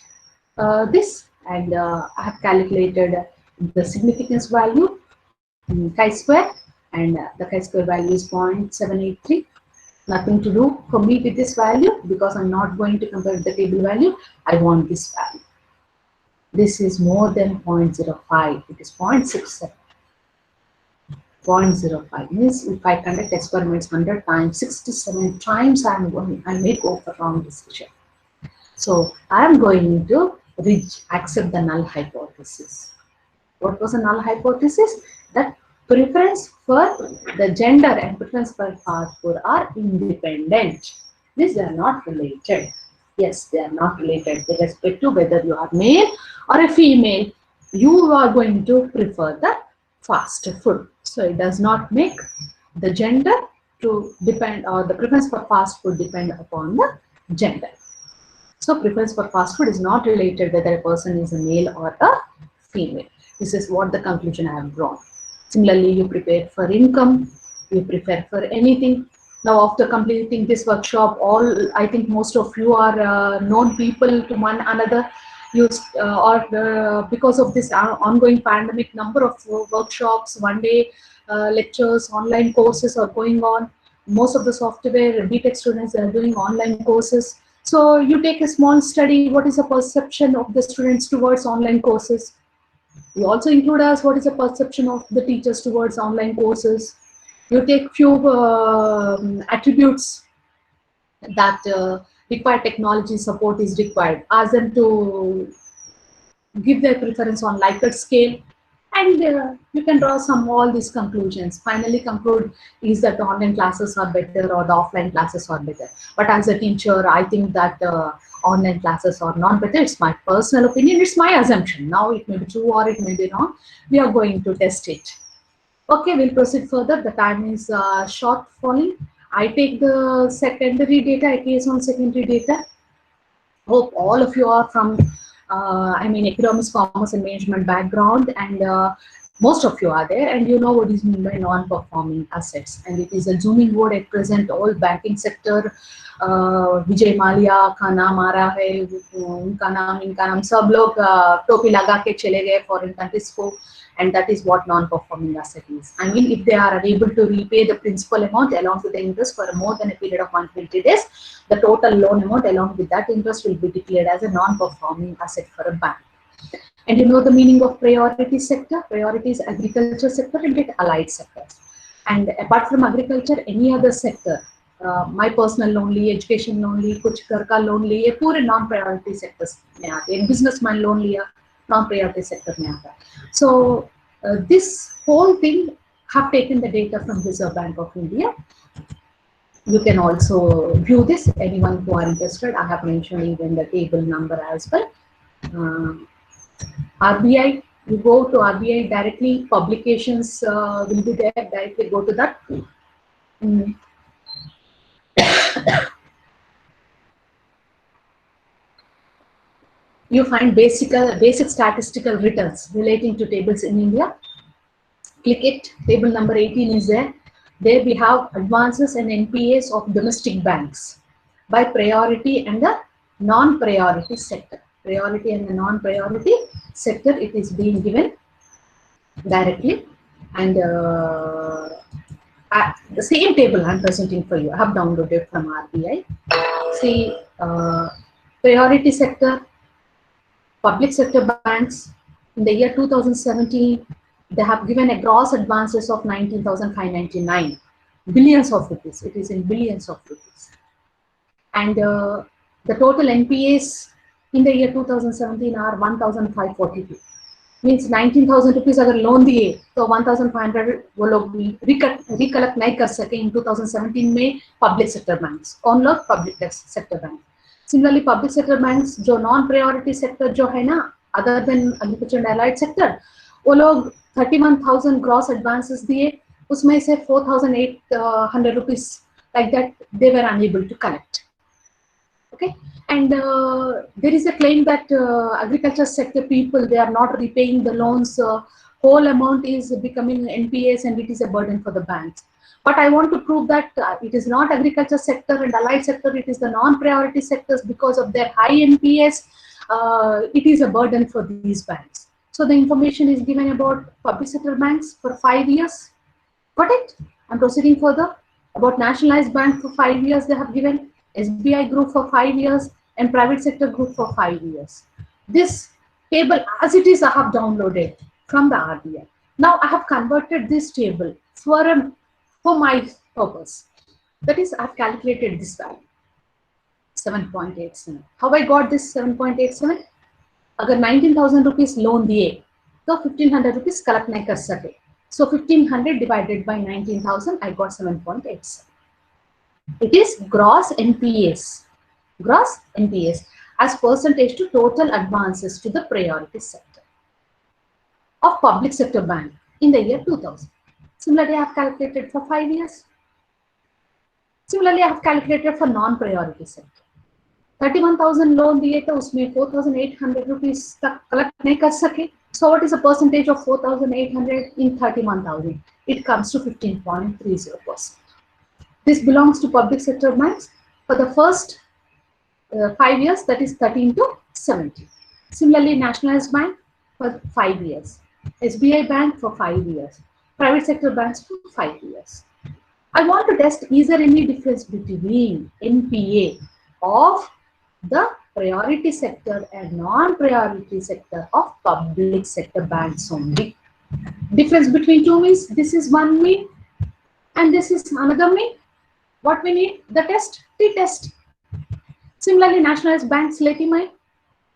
this, and I have calculated the significance value chi-square, and the chi-square value is 0.783. Nothing to do for me with this value because I'm not going to compare the table value. I want this value. This is more than 0.05. It is 0.67. 0.05 means if I conduct experiments 100 times, 67 times I may go for wrong decision. So I am going to accept the null hypothesis. What was the null hypothesis? That preference for the gender and preference for FAST4 are independent. Means they are not related. Yes, they are not related with respect to whether you are male or a female. You are going to prefer the fast food. So it does not make the gender to depend, or the preference for fast food depend upon the gender. So preference for fast food is not related whether a person is a male or a female. This is what the conclusion I have drawn. Similarly, you prepare for income, you prepare for anything. Now, after completing this workshop, I think most of you are known people to one another. Because of this ongoing pandemic, number of workshops, one-day lectures, online courses are going on. Most of the software BTech students are doing online courses. So you take a small study, what is the perception of the students towards online courses? You also include as what is the perception of the teachers towards online courses. You take few attributes that require technology support is required. Ask them to give their preference on Likert scale, and you can draw all these conclusions. Finally conclude is that the online classes are better or the offline classes are better. But as a teacher, I think that online classes are not better. It's my personal opinion, it's my assumption. Now it may be true or it may be wrong. We are going to test it. Okay, we'll proceed further. The time is short falling. I take the secondary data, I case on secondary data. Hope all of you are from economics, commerce and management background, and most of you are there, and you know what is meant by non-performing assets. And it is a zooming word at present. All banking sector, Vijay Mallya का नाम आ रहा है, उनका नाम सब लोग टोपी लगा के चले गए foreign countries को, and that is what non-performing asset is. I mean, if they are unable to repay the principal amount along with the interest for more than a period of 120 days, the total loan amount along with that interest will be declared as a non-performing asset for a bank. And you know the meaning of priority sector? Priority is agriculture sector and it allied sectors. And apart from agriculture, any other sector, my personal loan लिये, education loan लिये, कुछ घर का loan लिये, ये पूरे non-priority sectors में आते हैं. Businessman loan लिया, non-priority sector में आता है. So this whole thing have taken the data from Reserve Bank of India. You can also view this. Anyone who are interested, I have mentioned even the table number as well. RBI, you go to RBI directly. Publications will be there. Directly go to that. You find basic statistical returns relating to tables in India. Click it. Table number 18 is there. There we have advances and NPAs of domestic banks by priority and the non-priority sector. Priority and the non-priority sector, it is being given directly. And the same table I am presenting for you. I have downloaded from RBI. See, priority sector, public sector banks in the year 2017, they have given a gross advances of 19,599 billions of rupees. It is in billions of rupees. And the total NPAs in the year 2017 are 1,542. Means 19,000 rupees अगर loan दिए तो 1,500 वो लोग recollect नहीं कर सके in 2017 में public sector banks. On लोग public sector banks. Similarly, public sector banks जो non-priority sector जो है ना, other than agriculture and allied sector, वो लोग 31,000 gross advances दिए, उसमें से 4,800 rupees like that they were unable to collect. Okay, and there is a claim that agriculture sector people, they are not repaying the loans whole amount is becoming NPAs and it is a burden for the banks. But I want to prove that it is not agriculture sector and allied sector, it is the non-priority sectors. Because of their high NPAs, it is a burden for these banks. So the information is given about public sector banks for 5 years. Got it? I'm proceeding further. About nationalized bank for 5 years they have given, SBI group for 5 years, and private sector group for 5 years. This table as it is I have downloaded from the RBI. Now I have converted this table for my purpose. That is, I have calculated this value, 7.87. How I got this 7.87? अगर 19,000 rupees loan दिए तो 1,500 rupees collect नहीं कर सके. So 1,500 divided by 19,000, I got 7.87. It is gross NPAs. Gross NPAs as percentage to total advances to the priority sector of public sector bank in the year 2000. Similarly, I have calculated for 5 years. Similarly, I have calculated for non-priority sector. 31,000 loan दिए तो उसमें 4,800 rupees तक collect नहीं कर सके. So what is the percentage of 4,800 in 31,000? It comes to 15.30%. This belongs to public sector banks for the first 5 years, that is 13 to 17. Similarly, nationalized bank for 5 years, SBI bank for 5 years, private sector banks for 5 years. I want to test, is there any difference between NPA of the priority sector and non-priority sector of public sector banks only. Difference between two means this is one mean and this is another mean. What we need? The test, t-test. Similarly, nationalized banks, let me mind.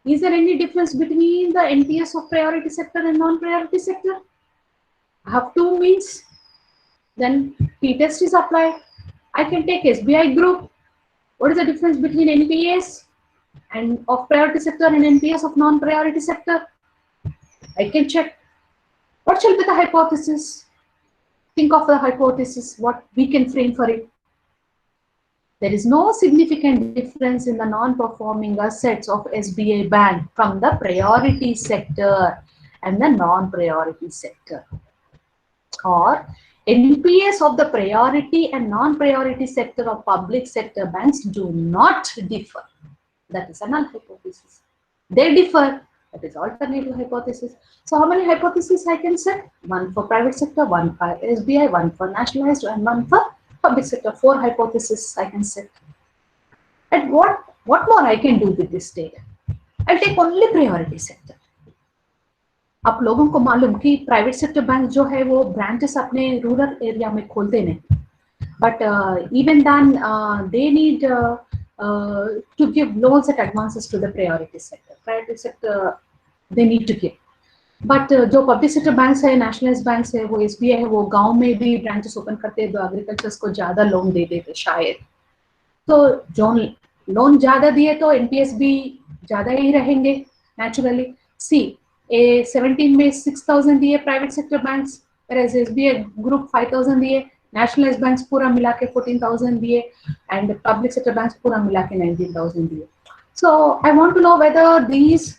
Is there any difference between the NPS of priority sector and non-priority sector? I have two means. Then t-test is applied. I can take SBI group. What is the difference between NPS and of priority sector and NPS of non-priority sector? I can check. What shall be the hypothesis? Think of the hypothesis, what we can frame for it. There is no significant difference in the non-performing assets of SBI Bank from the priority sector and the non-priority sector. Or NPS of the priority and non-priority sector of public sector banks do not differ. That is a null hypothesis. They differ. That is alternative hypothesis. So how many hypotheses I can set? One for private sector, one for SBI, one for nationalized, and one for public sector. 4 hypotheses I can set. And what more I can do with this data? I'll take only priority sector. आप लोगों को मालूम कि private sector bank जो है वो branches अपने rural area में खोलते नहीं, but even then they need to give loans and advances to the priority sector. Priority sector they need to give. But जो पब्लिक सेक्टर बैंक्स है, नेशनलाइज्ड बैंक्स है, वो एसबीआई है, वो गांव में भी ब्रांचेस ओपन करते हैं, तो एग्रीकल्चर्स को ज्यादा लोन दे देते शायद. तो जो लोन ज्यादा दिए तो एनपीएस भी ज्यादा ही रहेंगे नेचुरली. सी ए 17 में 6,000 दिए private sector banks, whereas SBI group 5,000 दिए, नेशनलाइज्ड बैंक्स पूरा मिला के 14,000 दिए, एंड पब्लिक सेक्टर बैंक्स पूरा मिला के 19,000 दिए. So I want to know whether these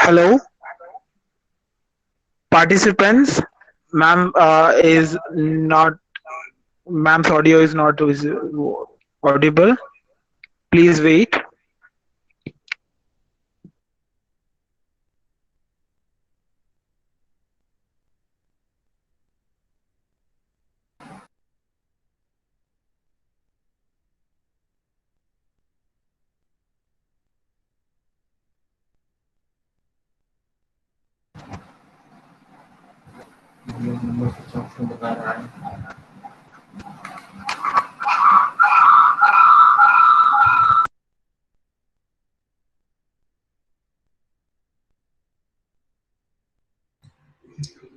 Hello, participants. Ma'am is not. Ma'am's audio is not audible. Please wait. ये नंबर कुछ ऑप्शन बता रहा है।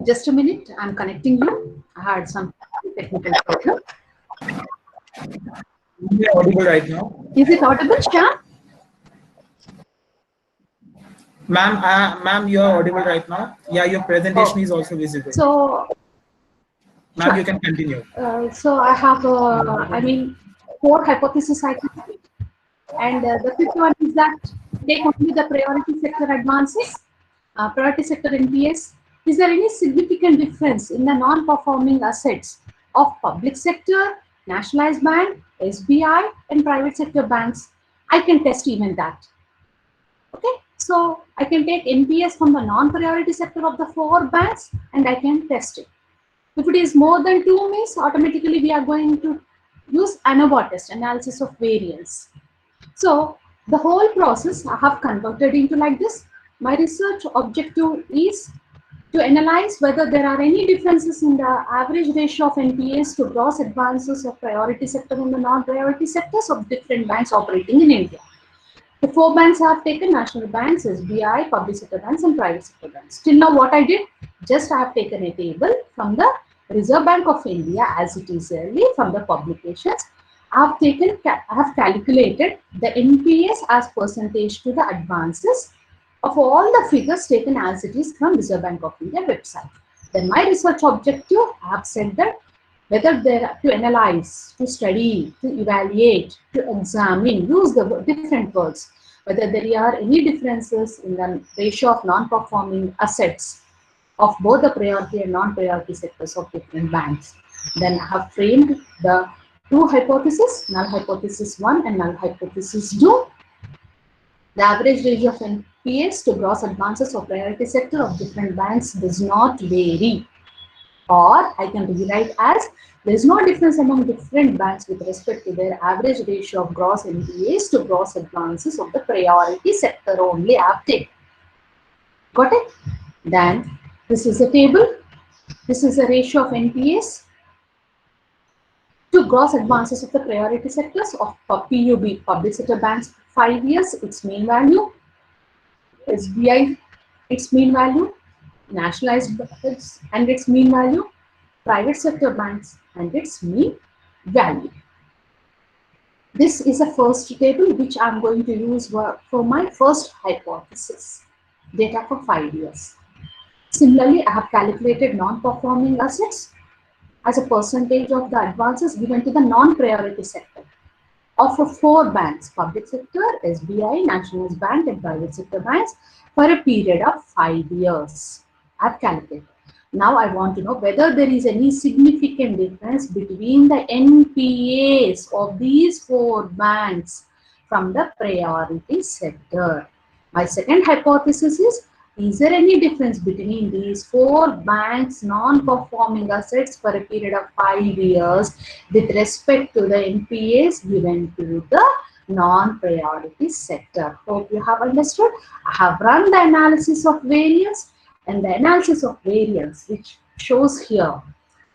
Just a minute, I'm connecting you. I had some technical problem. You are audible right now. Is it audible, Shyam? Ma'am, you are audible right now. Yeah, your presentation Oh. is also visible. So, Ma'am, you can continue. so I have, four hypotheses I can see. And the fifth one is that take only the priority sector advances, priority sector NPS. Is there any significant difference in the non-performing assets of public sector, nationalized bank, SBI, and private sector banks? I can test even that. Okay, so I can take NPS from the non-priority sector of the four banks and I can test it. If it is more than 2 means, automatically we are going to use ANOVA test, analysis of variance. So the whole process I have converted into like this. My research objective is to analyze whether there are any differences in the average ratio of NPAs to gross advances of priority sector and the non-priority sectors of different banks operating in India. The four banks I have taken: national banks, SBI, public sector banks, and private sector banks. Till now, what I did, just I have taken a table from the Reserve Bank of India as it is early from the publications. I have calculated the NPAs as percentage to the advances of all the figures taken as it is from Reserve Bank of India website. Then my research objective, I have said that whether there to analyze, to study, to evaluate, to examine, use the different words, whether there are any differences in the ratio of non-performing assets of both the priority and non-priority sectors of different banks. Then I have framed the two hypotheses, null hypothesis 1 and null hypothesis 2. The average ratio of NPAs to gross advances of priority sector of different banks does not vary. Or I can rewrite as there is no difference among different banks with respect to their average ratio of gross NPAs to gross advances of the priority sector only I have taken. Got it? Then this is a table. This is a ratio of NPAs to gross advances of the priority sectors of PUB, public sector banks, 5 years, its mean value, SBI, its mean value, nationalized banks and its mean value, private sector banks and its mean value. This is a first table which I am going to use for my first hypothesis, data for 5 years. Similarly, I have calculated non-performing assets as a percentage of the advances given to the non-priority sector of four banks: public sector, SBI, Nationalized Bank and private sector banks for a period of 5 years. I have calculated. Now I want to know whether there is any significant difference between the NPAs of these four banks from the priority sector. My second hypothesis is there any difference between these four banks' non-performing assets for a period of 5 years with respect to the NPAs given to the non-priority sector? Hope you have understood. I have run the analysis of variance, and the analysis of variance which shows here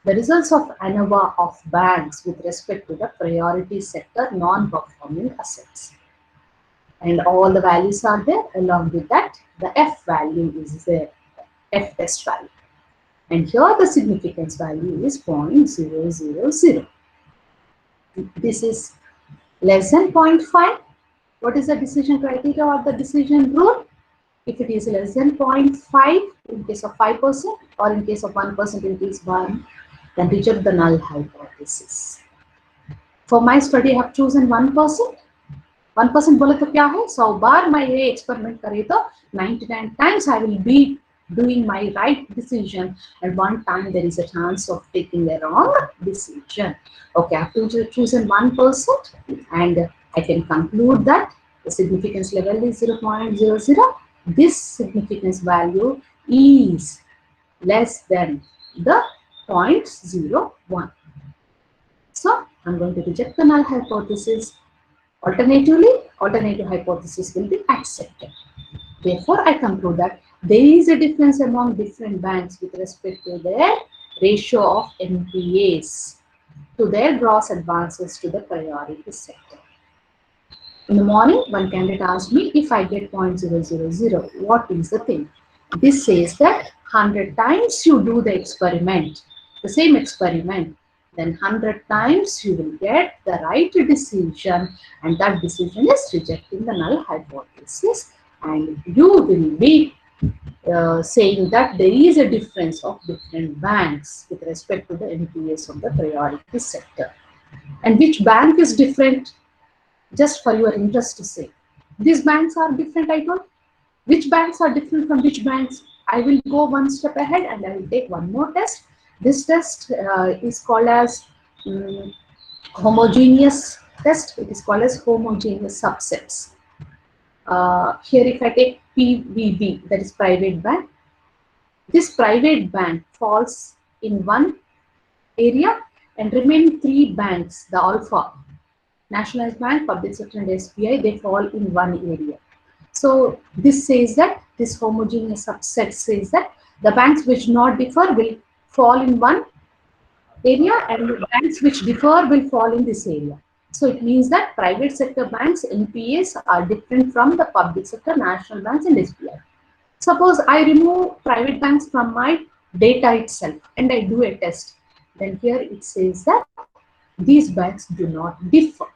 the results of ANOVA of banks with respect to the priority sector non-performing assets. And all the values are there. Along with that, the F value is there, F test value. And here the significance value is 0.000. This is less than 0.5. What is the decision criteria or the decision rule? If it is less than 0.5 in case of 5% or in case of 1% in case 1, then reject the null hypothesis. For my study, I have chosen 1%. 1% बोले तो क्या है? 100 बार मैं ये experiment करे तो 99 times I will be doing my right decision, and 1 time there is a chance of taking a wrong decision. Okay, I have chosen 1%, and I can conclude that the significance level is 0.00. This significance value is less than the 0.01. So I'm going to reject the null hypothesis. Alternatively, alternative hypothesis will be accepted. Therefore, I conclude that there is a difference among different banks with respect to their ratio of NPAs to their gross advances to the priority sector. In the morning, one candidate asked me, if I get 0.000, what is the thing? This says that 100 times you do the experiment, the same experiment, then 100 times you will get the right decision, and that decision is rejecting the null hypothesis, and you will be saying that there is a difference of different banks with respect to the NPAs of the priority sector. And which bank is different? Just for your interest to say, these banks are different, I told. Which banks are different from which banks? I will go one step ahead and I will take one more test. This test is called as homogeneous test. It is called as homogeneous subsets. Here if I take PBB, that is private bank, this private bank falls in one area, and remaining three banks, the alpha, Nationalized Bank, Public Sector and SBI, they fall in one area. So this says that, this homogeneous subset says that the banks which not differ will fall in one area, and the banks which differ will fall in this area. So it means that private sector banks, NPAs, are different from the public sector, national banks and SBI. Suppose I remove private banks from my data itself and I do a test. Then here it says that these banks do not differ.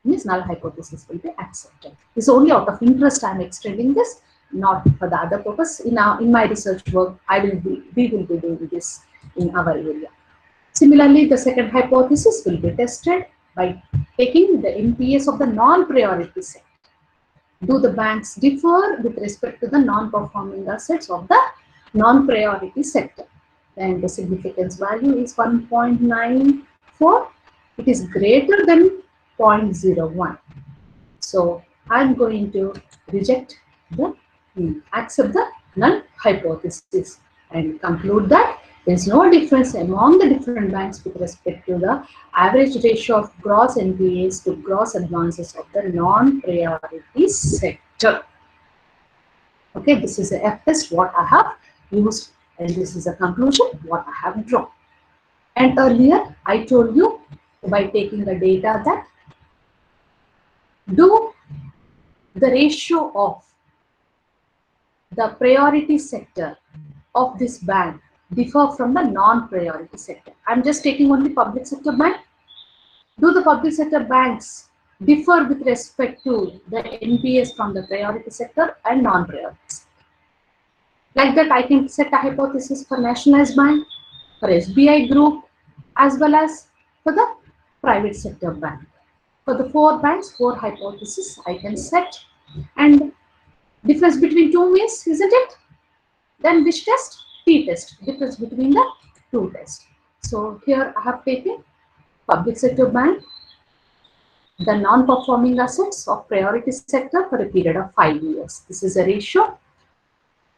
Means null hypothesis will be accepted. It's only out of interest I am extending this, not for the other purpose. In my research work, we will be doing this in our area. Similarly, the second hypothesis will be tested by taking the NPAs of the non-priority sector. Do the banks differ with respect to the non-performing assets of the non-priority sector? Then the significance value is 1.94. It is greater than 0.01. So I'm going to accept the null hypothesis and conclude that there is no difference among the different banks with respect to the average ratio of gross NPAs to gross advances of the non-priority sector. Okay, this is a F test what I have used, and this is a conclusion what I have drawn. And earlier I told you by taking the data that do the ratio of the priority sector of this bank differ from the non-priority sector. I'm just taking only public sector bank. Do the public sector banks differ with respect to the NPAs from the priority sector and non-priority sector? Like that, I can set a hypothesis for Nationalized Bank, for SBI Group, as well as for the private sector bank. For the four banks, four hypotheses I can set, and difference between two means, isn't it? Then which test? T-test, difference between the two tests. So here I have taken public sector bank, the non-performing assets of priority sector for a period of 5 years. This is a ratio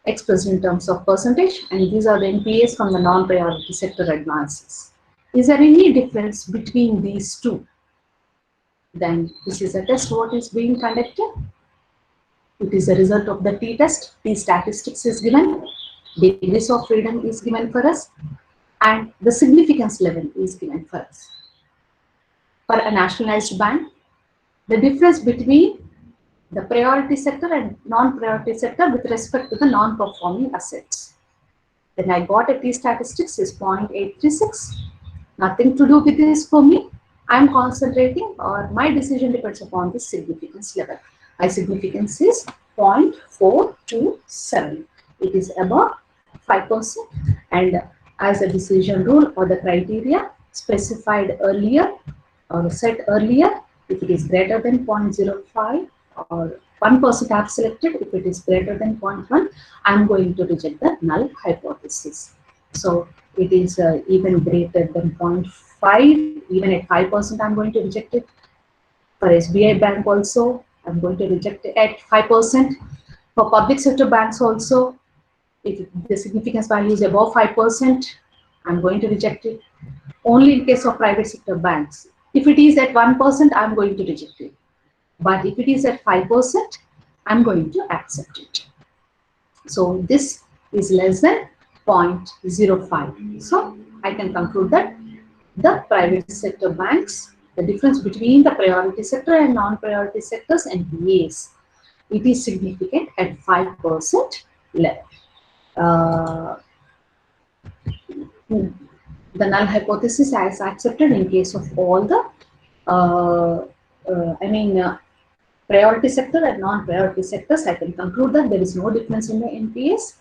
expressed in terms of percentage, and these are the NPAs from the non-priority sector advances. Is there any difference between these two? Then this is a test what is being conducted. It is a result of the t-test. T statistics is given, degrees of freedom is given for us, and the significance level is given for us. For a nationalized bank, the difference between the priority sector and non-priority sector with respect to the non-performing assets. Then I got a T statistics is 0.836. Nothing to do with this for me. I am concentrating, or my decision depends upon the significance level. My significance is 0.427. It is above 5%, and as a decision rule or the criteria specified earlier or set earlier, if it is greater than 0.05 or 1% I have selected, if it is greater than 0.1, I am going to reject the null hypothesis. So it is even greater than 0.5, even at 5% I am going to reject it. For SBI Bank also, I am going to reject it at 5%. For public sector banks also, if the significance value is above 5%, I am going to reject it. Only in case of private sector banks. If it is at 1%, I am going to reject it. But if it is at 5%, I am going to accept it. So this is less than 0.05. So I can conclude that the private sector banks, the difference between the priority sector and non-priority sectors NPAs, it is significant at 5% level. The null hypothesis is accepted in case of all the priority sector and non-priority sectors. I can conclude that there is no difference in the NPAs.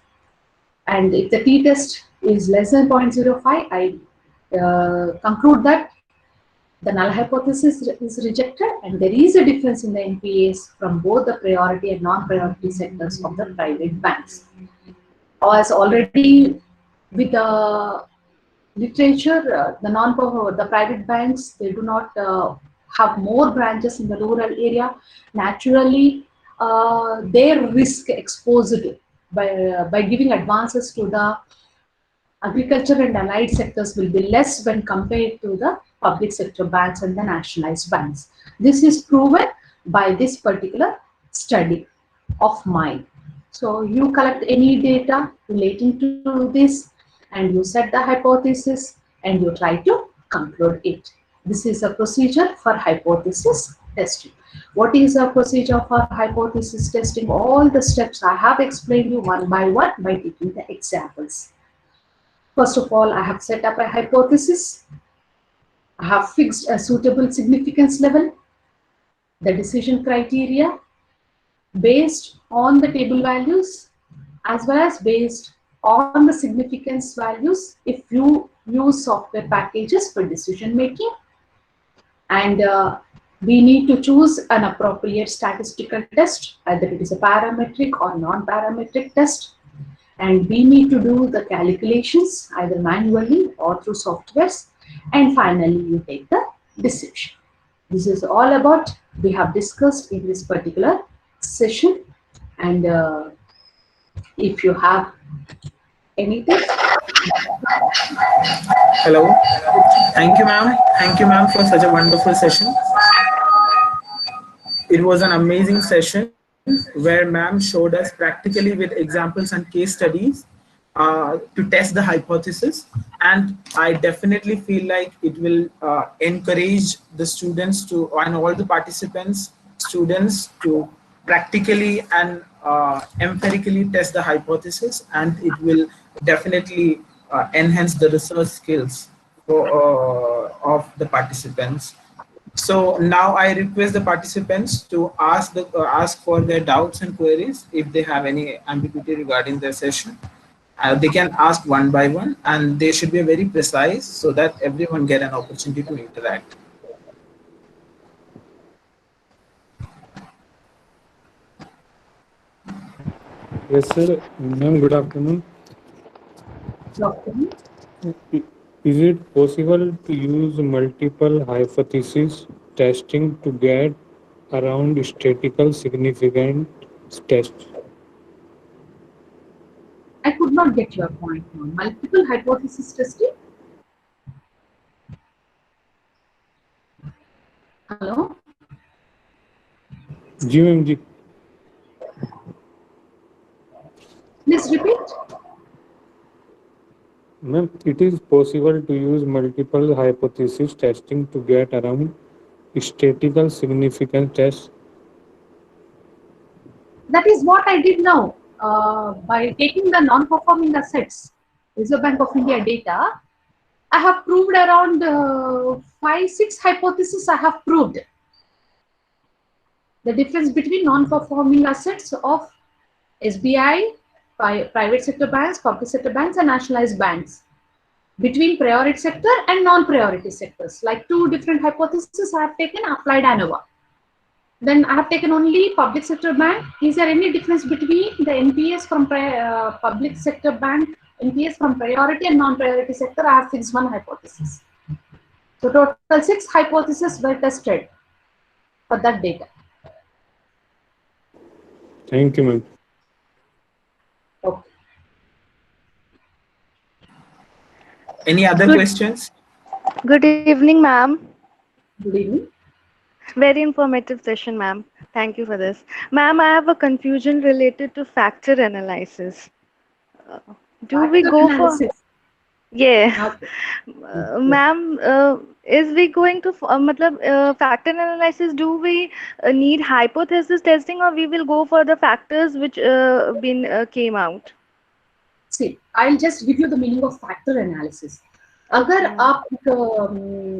And if the t-test is less than 0.05, I conclude that the null hypothesis is rejected and there is a difference in the NPAs from both the priority and non-priority sectors of the private banks. As already with the literature, the private banks, they do not have more branches in the rural area. Naturally, their risk exposed by giving advances to the agriculture and allied sectors will be less when compared to the public sector banks and the nationalized banks. This is proven by this particular study of mine. So you collect any data relating to this and you set the hypothesis and you try to conclude it. This is a procedure for hypothesis testing. What is a procedure for hypothesis testing? All the steps I have explained you one by one by taking the examples. First of all, I have set up a hypothesis. I have fixed a suitable significance level, the decision criteria based on the table values as well as based on the significance values if you use software packages for decision making. And we need to choose an appropriate statistical test, either it is a parametric or non-parametric test. And we need to do the calculations either manually or through softwares. And finally, you take the decision. This is all about we have discussed in this particular session. And if you have anything. Hello. Thank you, ma'am. Thank you, ma'am, for such a wonderful session. It was an amazing session where ma'am showed us practically with examples and case studies to test the hypothesis. And I definitely feel like it will encourage the students to, and all the participants, students to practically and empirically test the hypothesis, and it will definitely enhance the research skills of the participants. So now I request the participants to ask for their doubts and queries. If they have any ambiguity regarding their session, they can ask one by one, and they should be very precise so that everyone get an opportunity to interact. Yes, sir. Ma'am, good afternoon. Good afternoon. Is it possible to use multiple hypothesis testing to get around statistical significant test? I could not get your point now. Multiple hypothesis testing? Hello? जी ma'am जी. Please repeat. Ma'am, it is possible to use multiple hypothesis testing to get around statistical significance test. That is what I did now. By taking the non-performing assets, Reserve Bank of India data, I have proved around 5-6 hypotheses I have proved. The difference between non-performing assets of SBI, private sector banks, public sector banks and nationalized banks, between priority sector and non-priority sectors. Like 2 different hypotheses I have taken, applied ANOVA. Then I have taken only public sector bank. Is there any difference between the NPS from public sector bank, NPS from priority and non-priority sector? I have fixed 1 hypothesis. So total 6 hypotheses were tested for that data. Thank you, ma'am. Okay. Any other questions? Good evening, ma'am. Good evening. Very informative session, ma'am. Thank you for this. Ma'am, I have a confusion related to factor analysis. Do we Factor go for? analysis. Yeah. Okay. Ma'am, is we going to factor analysis? Do we need hypothesis testing, or we will go for the factors which been came out? See, I'll just give you the meaning of factor analysis. अगर Okay. आप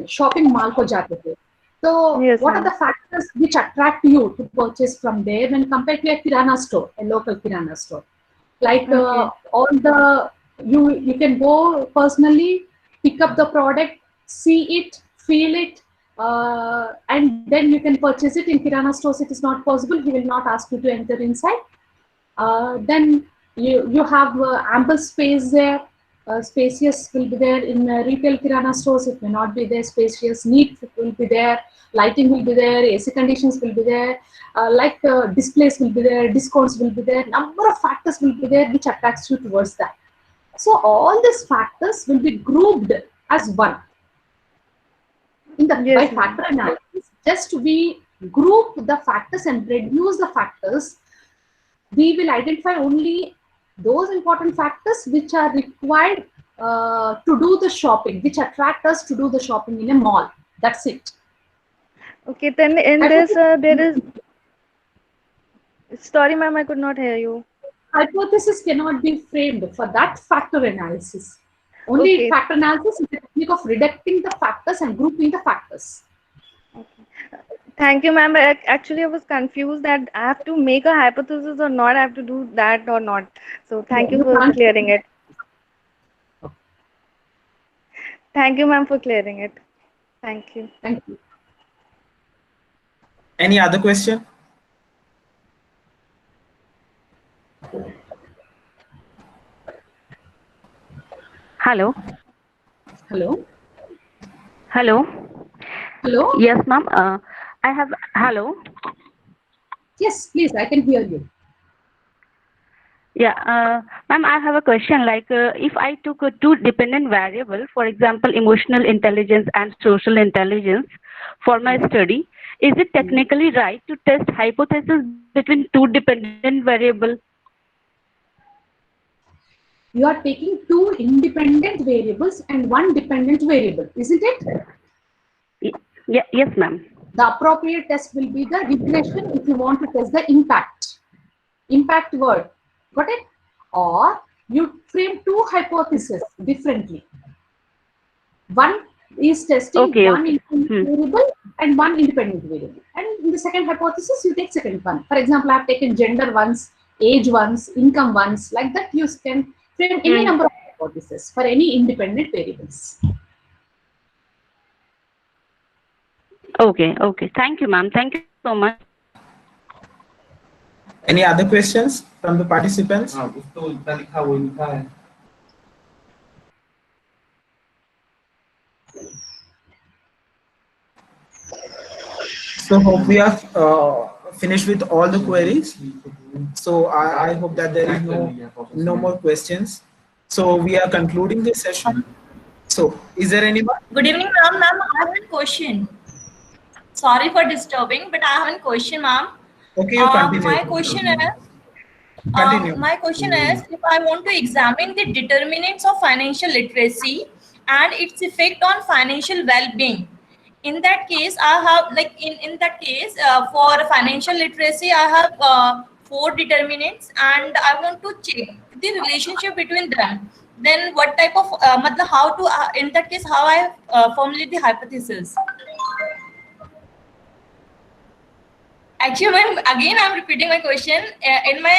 shopping mall को जाते थे, तो Yes, what are the ma'am. factors which attract you to purchase from there when compared to a kirana store, a local kirana store? Like Okay. all the you can go personally, pick up the product, see it, feel it, and then you can purchase it. In kirana stores it is not possible. He will not ask you to enter inside. Then you have ample space there. Spacious will be there in retail kirana stores. It may not be there. Spacious, neat will be there. Lighting will be there. AC conditions will be there. Displays will be there. Discounts will be there. Number of factors will be there which attracts you towards that. So all these factors will be grouped as one. By Yes, ma'am. factor analysis, just we group the factors and reduce the factors. We will identify only those important factors which are required to do the shopping, which attract us to do the shopping in a mall. That's it. Okay. Then in this there is. Sorry, ma'am, I could not hear you. Hypothesis cannot be framed for that factor analysis. Only Okay. factor analysis is the technique of reducing the factors and grouping the factors. Thank you, ma'am. Actually, I was confused that I have to make a hypothesis or not. I have to do that or not. So thank you You for can't. clearing it. Thank you, ma'am, for clearing it. Thank you. Thank you. Any other question? Hello. Hello. Hello. Hello. Yes, ma'am. I have. Hello. Yes, please. I can hear you. Yeah, ma'am, I have a question. Like, if I took two dependent variables, for example, emotional intelligence and social intelligence, for my study, is it technically right to test hypothesis between two dependent variables? You are taking two independent variables and one dependent variable, isn't it? Yeah, yes, ma'am. The appropriate test will be the regression if you want to test the impact. Impact word. Got it? Or you frame two hypotheses differently. One is testing Okay, one okay. independent variable and one independent variable. And in the second hypothesis, you take second one. For example, I have taken gender once, age once, income once. Like that, you can frame any number of hypotheses for any independent variables. Okay, okay. Thank you, ma'am. Thank you so much. Any other questions from the participants? So hope we are finished with all the queries. So I hope that there is no more questions. So we are concluding this session. So is there anyone? Good evening, ma'am. Ma'am, I have a question. Sorry for disturbing, but I have a question, ma'am. Okay, you continue. My question is, Continue. if I want to examine the determinants of financial literacy and its effect on financial well-being, in that case, I have in that case for financial literacy, I have 4 determinants, and I want to check the relationship between them. Then what type of how to in that case how I formulate the hypothesis. Actually, again, I'm repeating my question. In my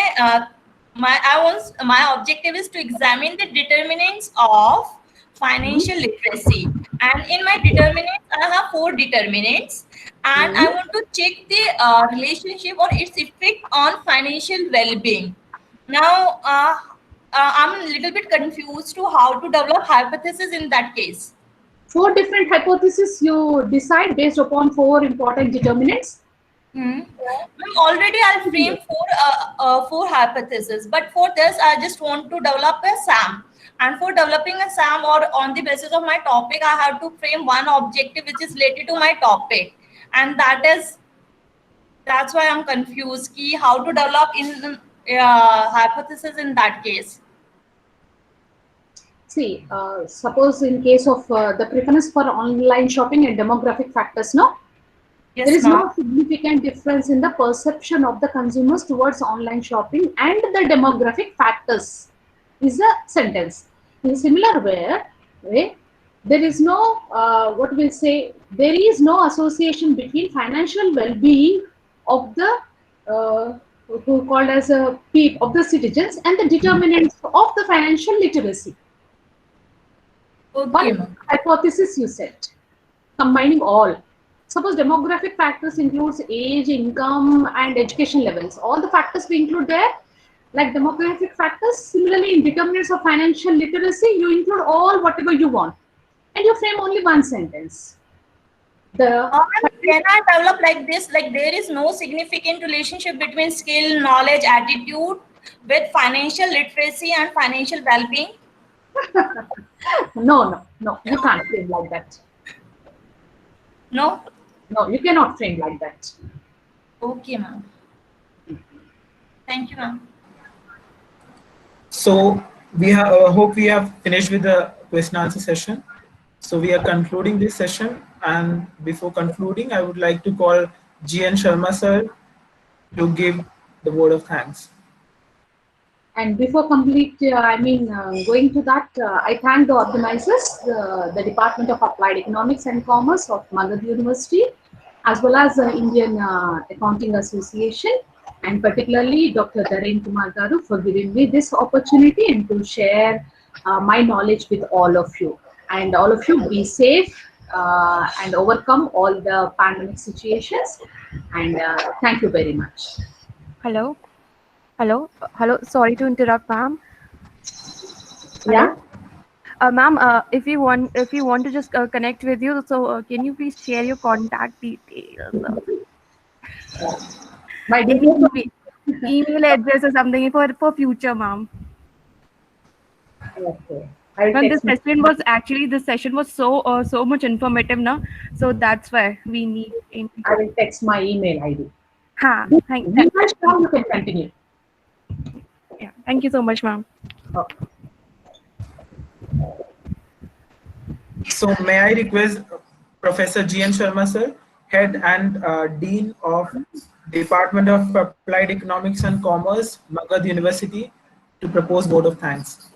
objective is to examine the determinants of financial literacy, and in my determinants, I have 4 determinants, and I want to check the relationship or its effect on financial well-being. Now, I'm a little bit confused to how to develop hypothesis in that case. 4 different hypotheses you decide based upon 4 important determinants. Already I'll frame 4 hypotheses, but for this I just want to develop a SAM. And for developing a SAM or on the basis of my topic, I have to frame one objective which is related to my topic, and that's why I'm confused. How to develop in hypothesis in that case? See, suppose in case of the preference for online shopping and demographic factors, no? Yes, There is ma'am. no significant difference in the perception of the consumers towards online shopping and the demographic factors is a sentence. In a similar way, there is no, what we'll say, there is no association between financial well-being of the, who called as a of the citizens and the determinants of the financial literacy. Okay, One ma'am. hypothesis you set, combining all. Suppose demographic factors includes age, income, and education levels. All the factors we include there, like demographic factors. Similarly, in determinants of financial literacy, you include all whatever you want, and you frame only one sentence. The Can I develop like this? Like there is no significant relationship between skill, knowledge, attitude with financial literacy and financial well-being. no, you can't frame like that. No. No, you cannot frame like that. Okay, ma'am. Thank you, ma'am. So we have, hope we have finished with the question answer session. So we are concluding this session, and before concluding, I would like to call GN Sharma sir to give the word of thanks. And before going to that, I thank the organizers, the Department of Applied Economics and Commerce of Magad University, as well as the Indian Accounting Association, and particularly Dr. Dharen Kumar Garu for giving me this opportunity and to share my knowledge with all of you. And all of you be safe and overcome all the pandemic situations. And thank you very much. Hello. Sorry to interrupt, ma'am. Yeah. Ma'am, if you want to just connect with you, so can you please share your contact details? My details. Email address or something for future, ma'am. Okay. And this session was so much informative, now. So that's why we need. I will text my email ID. Thank you. You can continue. Yeah. Thank you so much, ma'am. Okay. So may I request Professor GN Sharma sir, Head and Dean of Department of Applied Economics and Commerce, Magad University, to propose vote of thanks.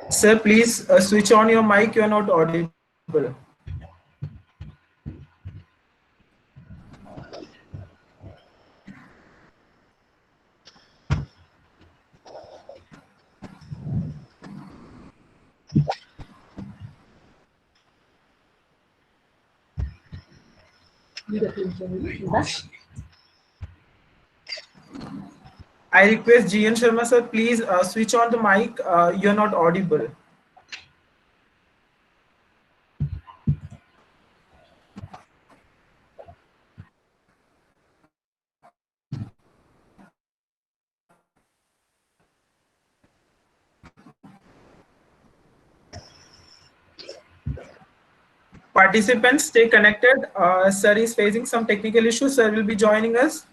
Sir, please switch on your mic. You are not audible. I request GN Sharma sir, please switch on the mic. You're not audible. Participants, stay connected. Sir is facing some technical issues. Sir will be joining us.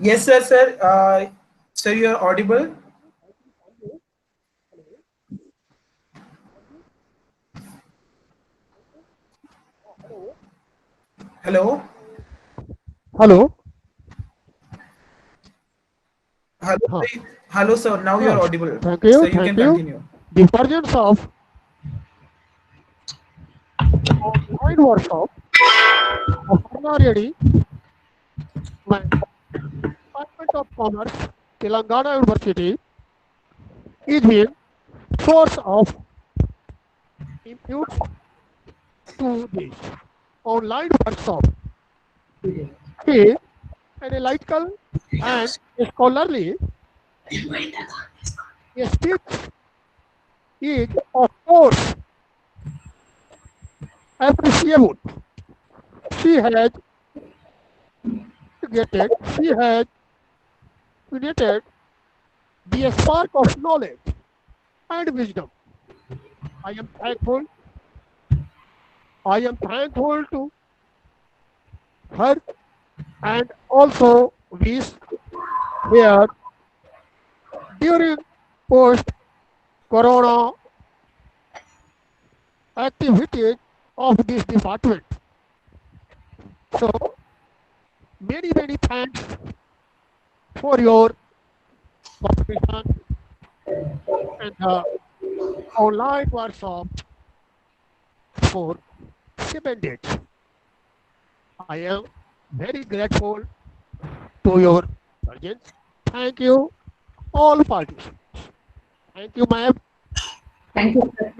Yes, sir. Sir, you are audible. Hello. Hello. Hello, sir. Now you are audible. Thank you. So you can continue. Divergence of online workshop of Harnaredi, Department of Commerce, Telangana University, is being source of input to this online workshop. He analytical and scholarly speech is of course appreciable. She has created the spark of knowledge and wisdom. I am thankful. I am thankful to her and also wish here during post-corona activities of this department. So many thanks for your cooperation and the online workshop for 7 days. I am very grateful to your presence. Thank you, all parties. Thank you, ma'am. Thank you, sir.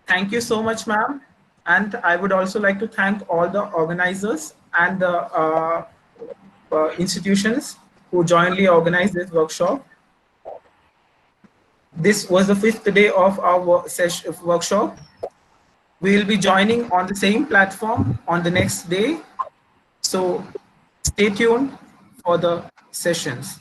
Thank you so much, ma'am. And I would also like to thank all the organizers and the institutions who jointly organized this workshop. This was the 5th day of our workshop. We will be joining on the same platform on the next day. So stay tuned for the sessions.